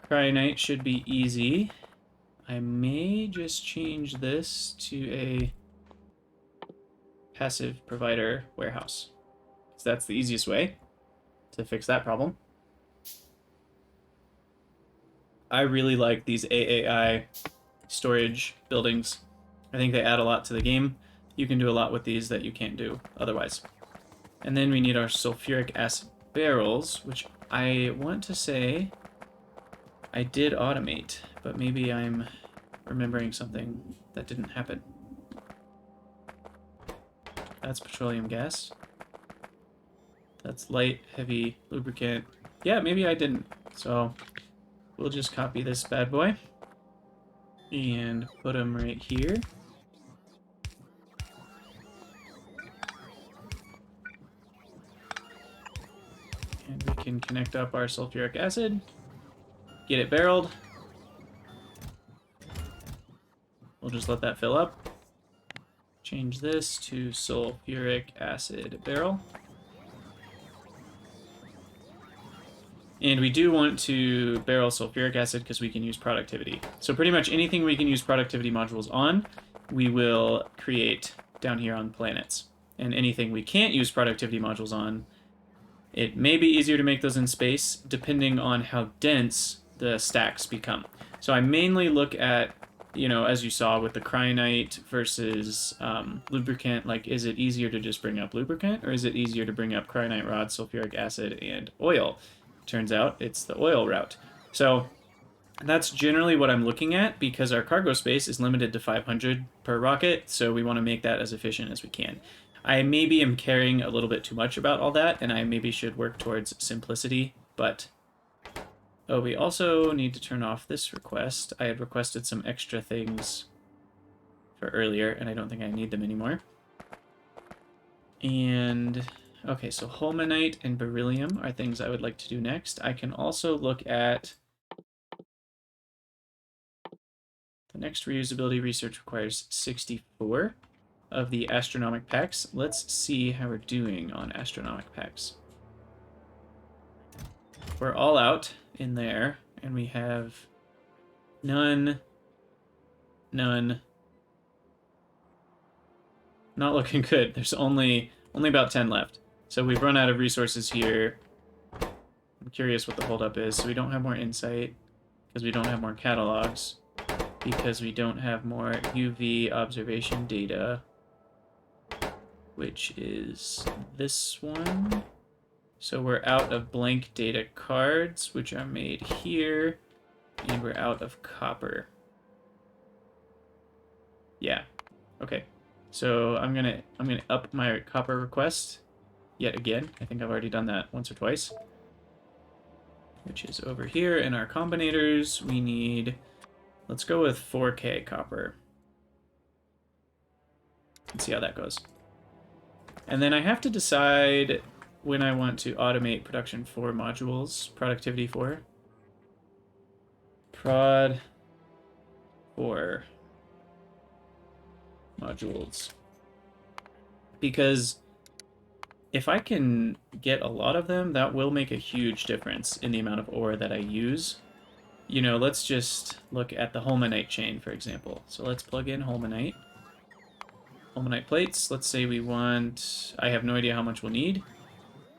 A: Cryonite should be easy. I may just change this to a passive provider warehouse, because that's the easiest way to fix that problem. I really like these AAI storage buildings. I think they add a lot to the game. You can do a lot with these that you can't do otherwise. And then we need our sulfuric acid barrels, which I want to say I did automate, but maybe I'm remembering something that didn't happen. That's petroleum gas. That's light, heavy lubricant. Yeah, maybe I didn't. So we'll just copy this bad boy and put them right here. And we can connect up our sulfuric acid, get it barreled. We'll just let that fill up. Change this to sulfuric acid barrel. And we do want to barrel sulfuric acid because we can use productivity. So pretty much anything we can use productivity modules on, we will create down here on planets. And anything we can't use productivity modules on, it may be easier to make those in space depending on how dense the stacks become. So I mainly look at, as you saw with the cryonite versus lubricant, like, is it easier to just bring up lubricant, or is it easier to bring up cryonite rods, sulfuric acid, and oil? Turns out it's the oil route. So that's generally what I'm looking at, because our cargo space is limited to 500 per rocket, so we want to make that as efficient as we can. I maybe am caring a little bit too much about all that, and I maybe should work towards simplicity, but... Oh, we also need to turn off this request. I had requested some extra things for earlier, and I don't think I need them anymore. And... okay, so Holmanite and Beryllium are things I would like to do next. I can also look at The next reusability research requires 64 of the astronomic packs. Let's see how we're doing on astronomic packs. We're all out in there, and we have none. Not looking good. There's only about 10 left. So we've run out of resources here. I'm curious what the holdup is. So we don't have more insight, because we don't have more catalogs, because we don't have more UV observation data, which is this one. So we're out of blank data cards, which are made here, and we're out of copper. Yeah. Okay. So I'm gonna up my copper request yet again. I think I've already done that once or twice. Which is over here in our combinators. We need, let's go with 4K copper. Let's see how that goes. And then I have to decide when I want to automate production for modules, productivity for. Prod for modules. Because if I can get a lot of them, that will make a huge difference in the amount of ore that I use. You know, let's just look at the Holminite chain, for example. So let's plug in Holminite. Holminite plates, let's say we want, I have no idea how much we'll need.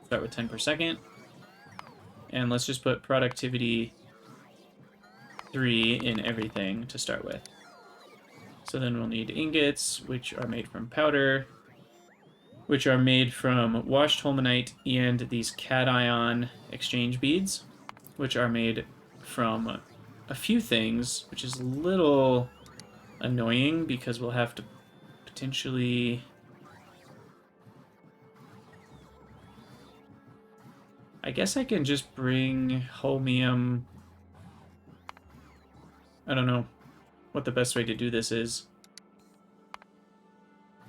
A: Start with 10 per second. And let's just put productivity 3 in everything to start with. So then we'll need ingots, which are made from powder, which are made from washed Holminite and these cation exchange beads, which are made from a few things, which is a little annoying because we'll have to potentially... I guess I can just bring holmium... I don't know what the best way to do this is.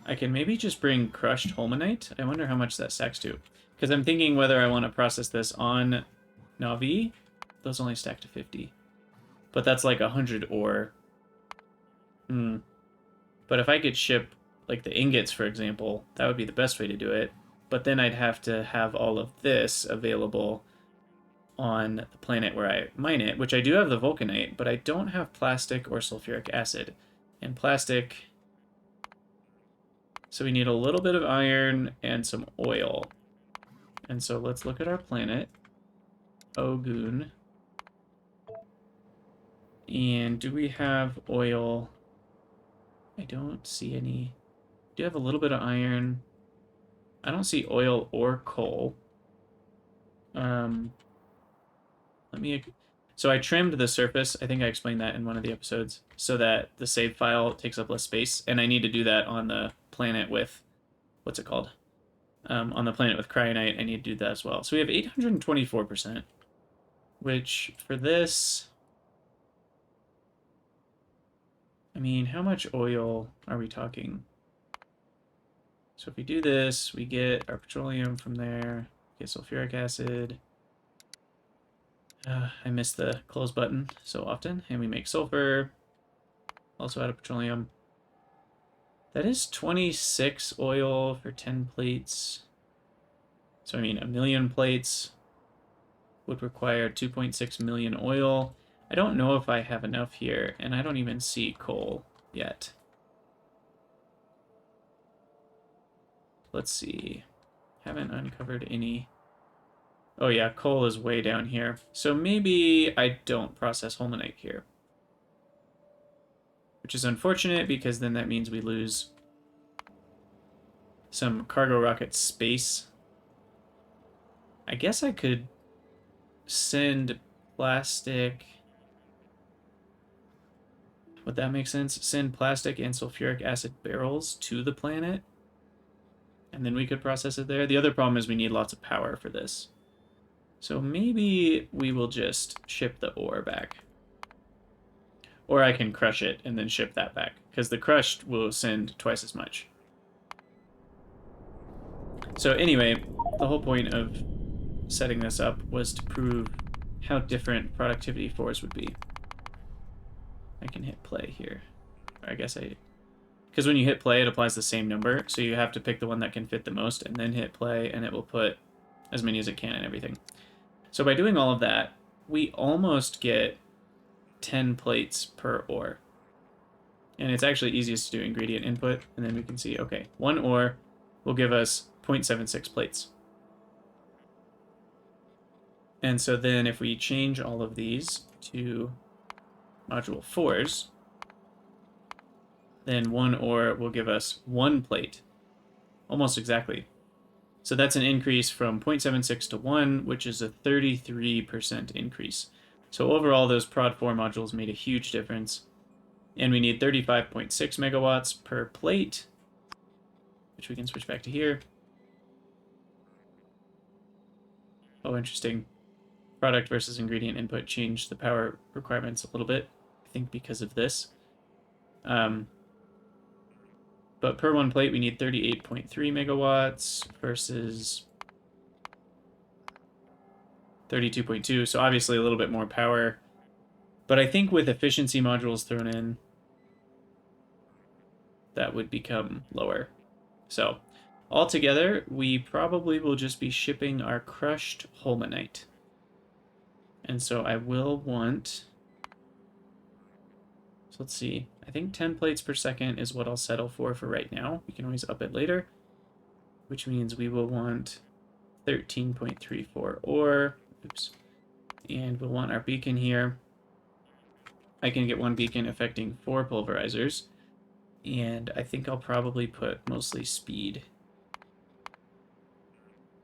A: I can maybe just bring crushed Holminite. I wonder how much that stacks to. Because I'm thinking whether I want to process this on Navi. Those only stack to 50. But that's like 100 ore. But if I could ship like the ingots, for example, that would be the best way to do it. But then I'd have to have all of this available on the planet where I mine it, which I do have the vulcanite, but I don't have plastic or sulfuric acid. And plastic... So we need a little bit of iron and some oil. And so let's look at our planet. Ogun. And do we have oil? I don't see any. Do you have a little bit of iron? I don't see oil or coal. So I trimmed the surface. I think I explained that in one of the episodes, so that the save file takes up less space. And I need to do that on the planet with, what's it called? On the planet with cryonite, I need to do that as well. So we have 824%, which for this, I mean, how much oil are we talking? So if we do this, we get our petroleum from there, get sulfuric acid. I miss the close button so often. And we make sulfur, also out of petroleum. That is 26 oil for 10 plates. So I mean, 1 million plates would require 2.6 million oil. I don't know if I have enough here, and I don't even see coal yet. Let's see. Haven't uncovered any. Oh yeah, coal is way down here. So maybe I don't process Holmanite here. Which is unfortunate, because then that means we lose some cargo rocket space. I guess I could send plastic... Would that make sense? Send plastic and sulfuric acid barrels to the planet, and then we could process it there. The other problem is we need lots of power for this. So maybe we will just ship the ore back. Or I can crush it and then ship that back, because the crushed will send twice as much. So anyway, the whole point of setting this up was to prove how different productivity 4s would be. I can hit play here. I guess because when you hit play, it applies the same number, so you have to pick the one that can fit the most, and then hit play, and it will put as many as it can and everything. So by doing all of that, we almost get 10 plates per ore. And it's actually easiest to do ingredient input, and then we can see, okay, one ore will give us 0.76 plates. And so then if we change all of these to module 4s, then one ore will give us 1 plate, almost exactly. So that's an increase from 0.76 to 1, which is a 33% increase. So overall, those prod 4 modules made a huge difference. And we need 35.6 megawatts per plate, which we can switch back to here. Oh, interesting. Product versus ingredient input changed the power requirements a little bit, I think because of this. But per 1 plate, we need 38.3 megawatts versus 32.2, so obviously a little bit more power. But I think with efficiency modules thrown in, that would become lower. So altogether, we probably will just be shipping our crushed Holminite. And so I will want... So let's see. I think 10 plates per second is what I'll settle for right now. We can always up it later, which means we will want 13.34 ore. Oops. And we'll want our beacon here. I can get 1 beacon affecting 4 pulverizers. And I think I'll probably put mostly speed.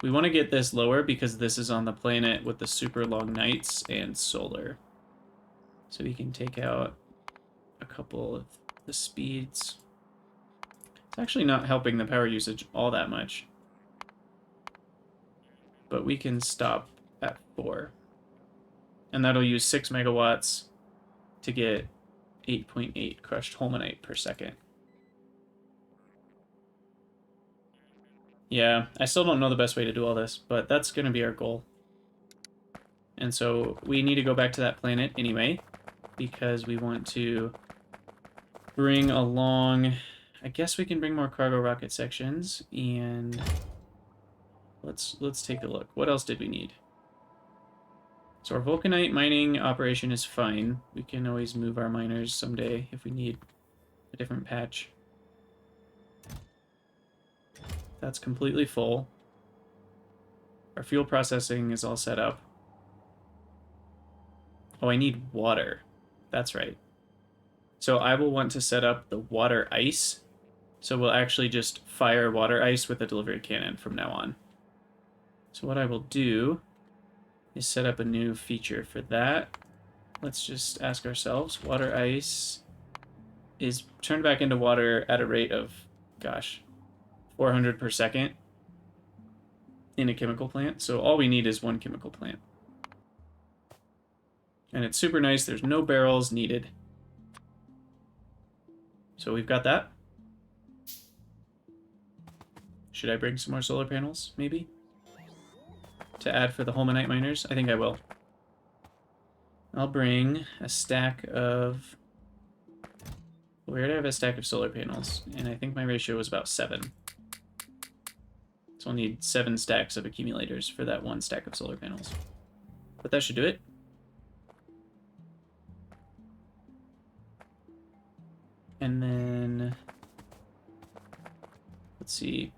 A: We want to get this lower because this is on the planet with the super long nights and solar. So we can take out a couple of the speeds. It's actually not helping the power usage all that much. But we can stop at 4. And that'll use 6 megawatts to get 8.8 crushed Holmanite per second. Yeah, I still don't know the best way to do all this, but that's going to be our goal. And so we need to go back to that planet anyway, because we want to bring along... I guess we can bring more cargo rocket sections, and let's take a look. What else did we need? So our vulcanite mining operation is fine. We can always move our miners someday if we need a different patch. That's completely full. Our fuel processing is all set up. Oh, I need water. That's right. So I will want to set up the water ice. So we'll actually just fire water ice with a delivery cannon from now on. So what I will do is set up a new feature for that. Let's just ask ourselves, water ice is turned back into water at a rate of, gosh, 400 per second in a chemical plant. So all we need is 1 chemical plant. And it's super nice. There's no barrels needed. So we've got that. Should I bring some more solar panels, maybe? To add for the Holmanite miners? I think I will. I'll bring a stack of... We already have a stack of solar panels, and I think my ratio was about 7. So I'll need 7 stacks of accumulators for that 1 stack of solar panels. But that should do it. And then... Let's see.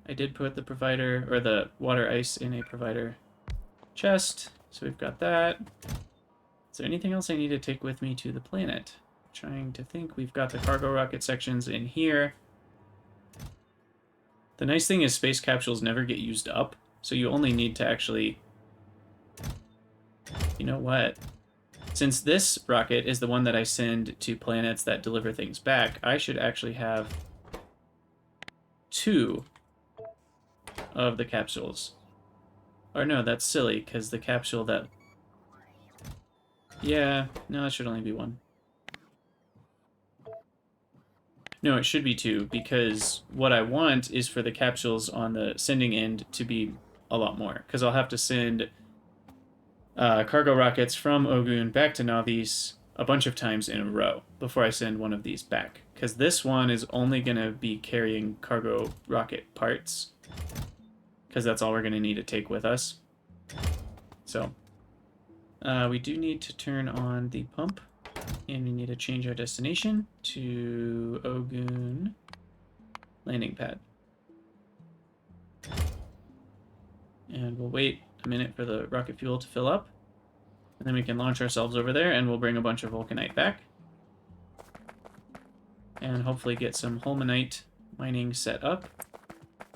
A: I did put the provider, or the water ice in a provider chest, so we've got that. Is there anything else I need to take with me to the planet? I'm trying to think. We've got the cargo rocket sections in here. The nice thing is space capsules never get used up, so you only need to actually... You know what? Since this rocket is the one that I send to planets that deliver things back, I should actually have 2 of the capsules. Or no, that's silly, because the capsule that... Yeah, no, it should only be 1. No, it should be 2, because what I want is for the capsules on the sending end to be a lot more, because I'll have to send cargo rockets from Ogun back to Nauvis a bunch of times in a row before I send one of these back. Because this one is only going to be carrying cargo rocket parts. Because that's all we're going to need to take with us. So, we do need to turn on the pump. And we need to change our destination to Ogun landing pad. And we'll wait a minute for the rocket fuel to fill up. And then we can launch ourselves over there, and we'll bring a bunch of Vulcanite back. And hopefully get some Holminite mining set up.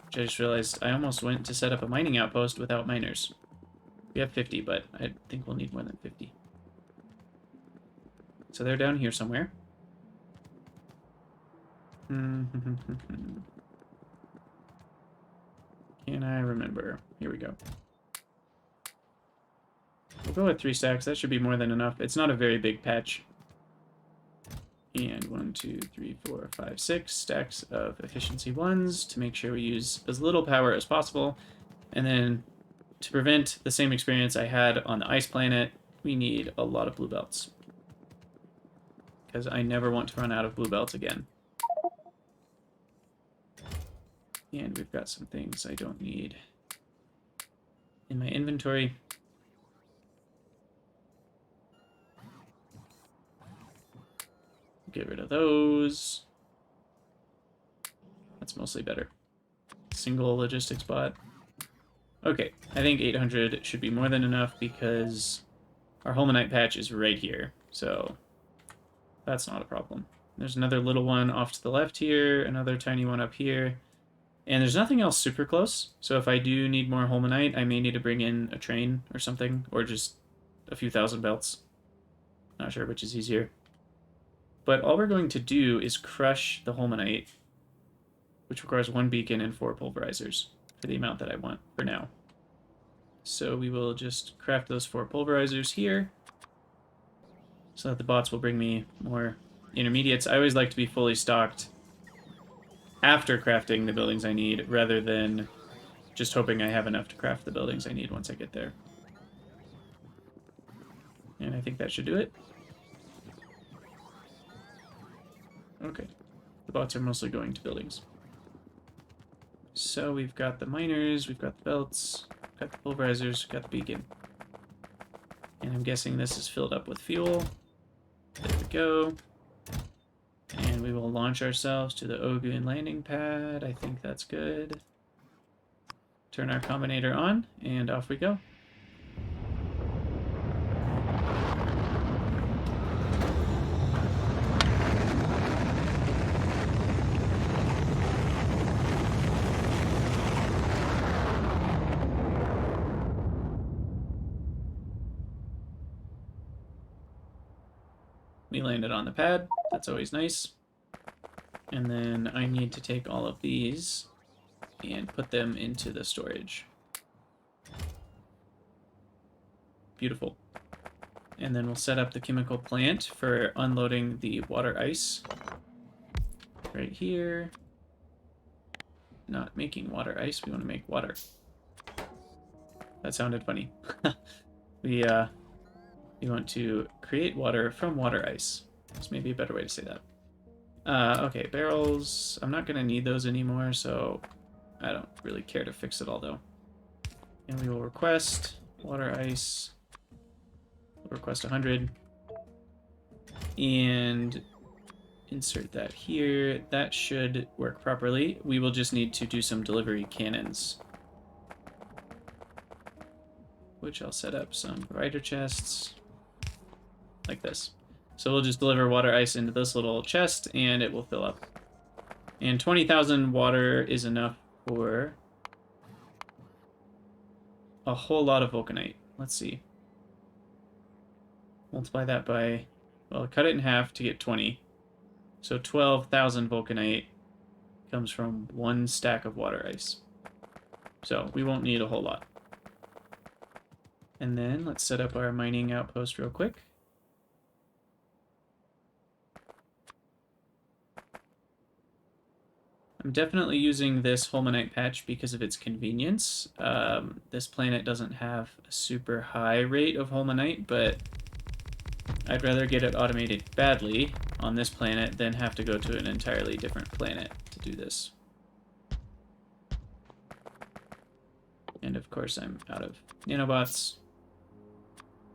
A: Which I just realized I almost went to set up a mining outpost without miners. We have 50, but I think we'll need more than 50. So they're down here somewhere. Can I remember? Here we go. We'll go with 3 stacks. That should be more than enough. It's not a very big patch. And 1, 2, 3, 4, 5, 6 stacks of efficiency 1s to make sure we use as little power as possible. And then to prevent the same experience I had on the ice planet, we need a lot of blue belts. Because I never want to run out of blue belts again. And we've got some things I don't need in my inventory. Get rid of those. That's mostly better. Single logistics bot. Okay, I think 800 should be more than enough because our Holmanite patch is right here. So that's not a problem. There's another little one off to the left here, another tiny one up here. And there's nothing else super close. So if I do need more Holmanite, I may need to bring in a train or something, or just a few thousand belts. Not sure which is easier. But all we're going to do is crush the Holmanite, which requires 1 beacon and 4 pulverizers for the amount that I want for now. So we will just craft those 4 pulverizers here so that the bots will bring me more intermediates. I always like to be fully stocked after crafting the buildings I need, rather than just hoping I have enough to craft the buildings I need once I get there. And I think that should do it. Okay. The bots are mostly going to buildings. So we've got the miners, we've got the belts, got the pulverizers, got the beacon. And I'm guessing this is filled up with fuel. There we go. And we will launch ourselves to the Ogun landing pad. I think that's good. Turn our combinator on, and off we go. We landed on the pad. That's always nice. And then I need to take all of these and put them into the storage. Beautiful. And then we'll set up the chemical plant for unloading the water ice. Right here. Not making water ice, we want to make water. That sounded funny. We want to create water from water ice. That's maybe a better way to say that. Okay, barrels. I'm not going to need those anymore, so I don't really care to fix it all, though. And we will request water ice. We'll request 100. And insert that here. That should work properly. We will just need to do some delivery cannons, which I'll set up some rider chests like this. So we'll just deliver water ice into this little chest and it will fill up. And 20,000 water is enough for a whole lot of Vulcanite. Let's see. Multiply that by, well, cut it in half to get 20. So 12,000 Vulcanite comes from 1 stack of water ice. So we won't need a whole lot. And then let's set up our mining outpost real quick. I'm definitely using this Holmanite patch because of its convenience. This planet doesn't have a super high rate of Holmanite, but I'd rather get it automated badly on this planet than have to go to an entirely different planet to do this. And of course I'm out of nanobots.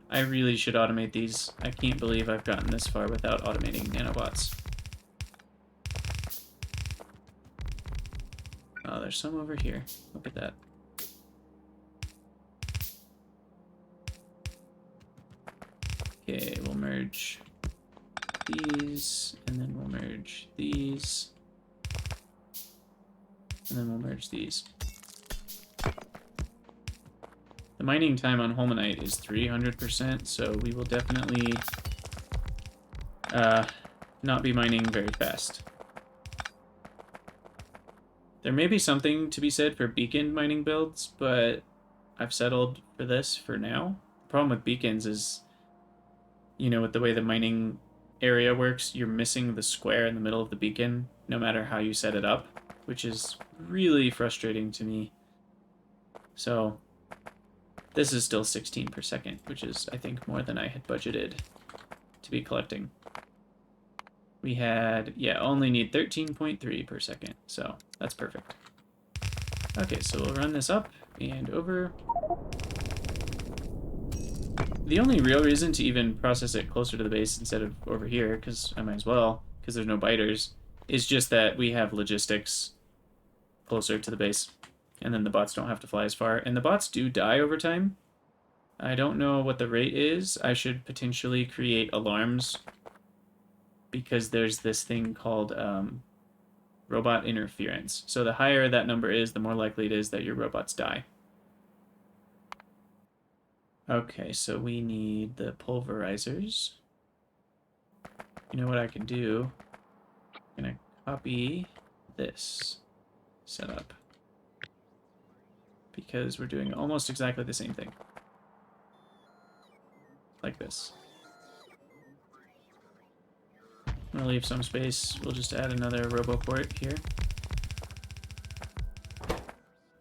A: I really should automate these. I can't believe I've gotten this far without automating nanobots. Oh, there's some over here. Look at that. Okay, we'll merge these, and then we'll merge these, and then we'll merge these. The mining time on Holminite is 300%, so we will definitely not be mining very fast. There may be something to be said for beacon mining builds, but I've settled for this for now. The problem with beacons is, you know, with the way the mining area works, you're missing the square in the middle of the beacon, no matter how you set it up, which is really frustrating to me. So this is still 16 per second, which is, I think, more than I had budgeted to be collecting. We had, yeah, only need 13.3 per second, so that's perfect. Okay, so we'll run this up and over. The only real reason to even process it closer to the base instead of over here, because I might as well, because there's no biters, is just that we have logistics closer to the base, and then the bots don't have to fly as far. And the bots do die over time. I don't know what the rate is. I should potentially create alarms, because there's this thing called robot interference. So the higher that number is, the more likely it is that your robots die. Okay, so we need the pulverizers. You know what I can do? I'm gonna copy this setup, because we're doing almost exactly the same thing. Like this. I'm gonna leave some space. We'll just add another roboport here.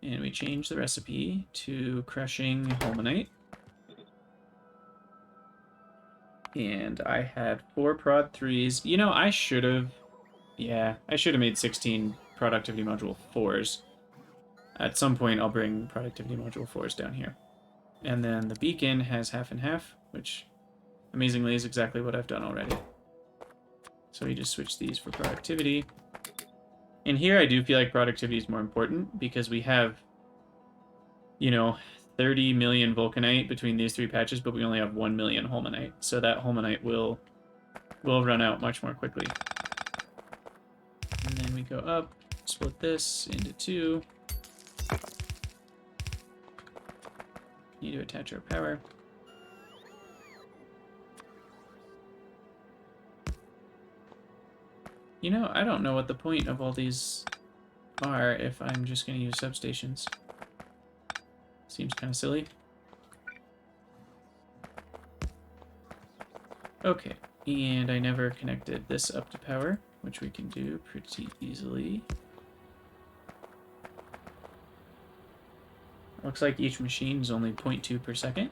A: And we change the recipe to crushing Holmanite. And I had 4 prod 3s. You know, I should have... Yeah, I should have made 16 productivity module 4s. At some point, I'll bring productivity module 4s down here. And then the beacon has half and half, which amazingly is exactly what I've done already. So we just switch these for productivity. And here I do feel like productivity is more important, because we have, you know, 30 million vulcanite between these 3 patches, but we only have 1 million holmanite. So that holmanite will run out much more quickly. And then we go up, split this into 2. Need to attach our power. You know, I don't know what the point of all these are if I'm just going to use substations. Seems kind of silly. Okay, and I never connected this up to power, which we can do pretty easily. Looks like each machine is only 0.2 per second.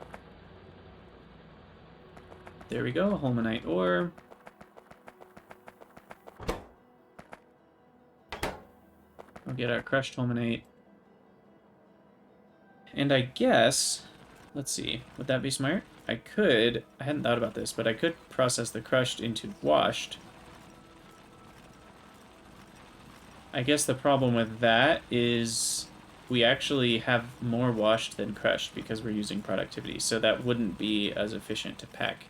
A: There we go, Holmanite ore. We'll get our crushed Holmanite. And I guess, let's see, would that be smart? I hadn't thought about this, but I could process the crushed into washed. I guess the problem with that is we actually have more washed than crushed because we're using productivity, so that wouldn't be as efficient to pack,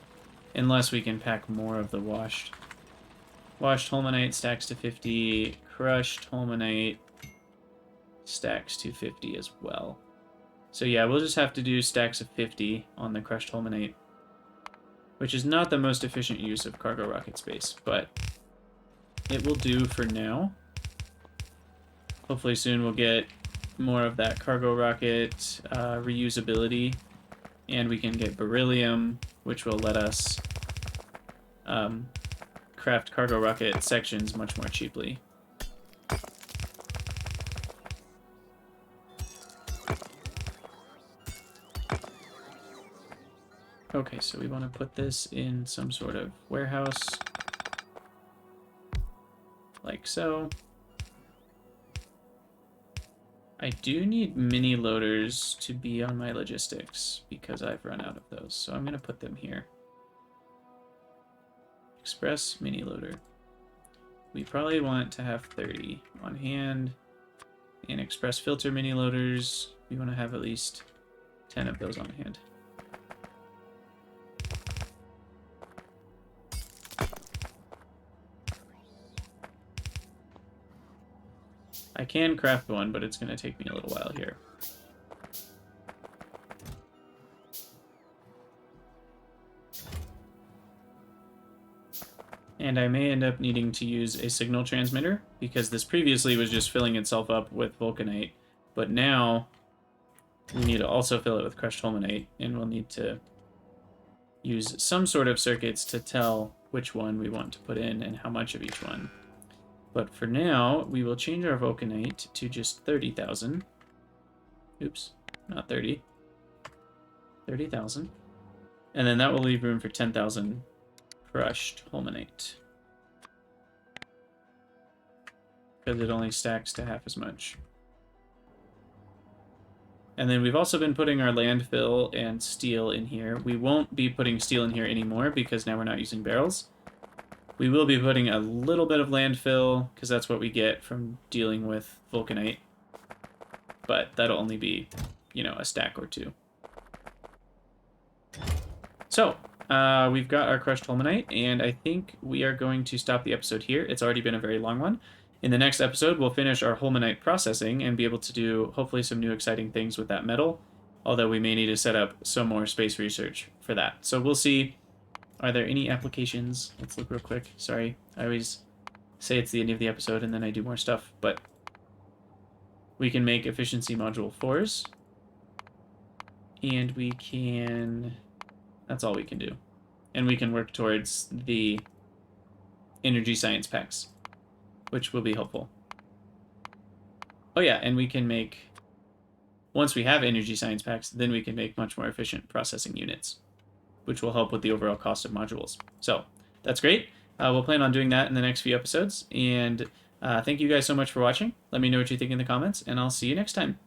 A: unless we can pack more of the washed. Washed Holmanite stacks to 50, crushed Holmanite stacks to 50 as well. So yeah, we'll just have to do stacks of 50 on the crushed Holmanite, which is not the most efficient use of cargo rocket space, but it will do for now. Hopefully soon we'll get more of that cargo rocket reusability, and we can get beryllium, which will let us craft cargo rocket sections much more cheaply. Okay, so we want to put this in some sort of warehouse, like so. I do need mini loaders to be on my logistics because I've run out of those. So I'm going to put them here. Express mini loader. We probably want to have 30 on hand. And express filter mini loaders, we want to have at least 10 of those on hand. I can craft one, but it's going to take me a little while here. And I may end up needing to use a signal transmitter, because this previously was just filling itself up with vulcanite, but now we need to also fill it with crushed holmanite, and we'll need to use some sort of circuits to tell which one we want to put in and how much of each one. But for now, we will change our vulcanite to just 30,000. Oops, not 30. 30,000. And then that will leave room for 10,000 crushed holmanite. Because it only stacks to half as much. And then we've also been putting our landfill and steel in here. We won't be putting steel in here anymore because now we're not using barrels. We will be putting a little bit of landfill because that's what we get from dealing with vulcanite. But that'll only be, you know, a stack or two. So, we've got our crushed holmanite, and I think we are going to stop the episode here. It's already been a very long one. In the next episode, we'll finish our holmanite processing and be able to do, hopefully, some new exciting things with that metal, although we may need to set up some more space research for that. So we'll see. Are there any applications? Let's look real quick. Sorry, I always say it's the end of the episode, and then I do more stuff, but we can make efficiency module 4s, and we can... That's all we can do. And we can work towards the energy science packs, which will be helpful. Oh yeah, and we can make, once we have energy science packs, then we can make much more efficient processing units, which will help with the overall cost of modules. So that's great. We'll plan on doing that in the next few episodes. And thank you guys so much for watching. Let me know what you think in the comments, and I'll see you next time.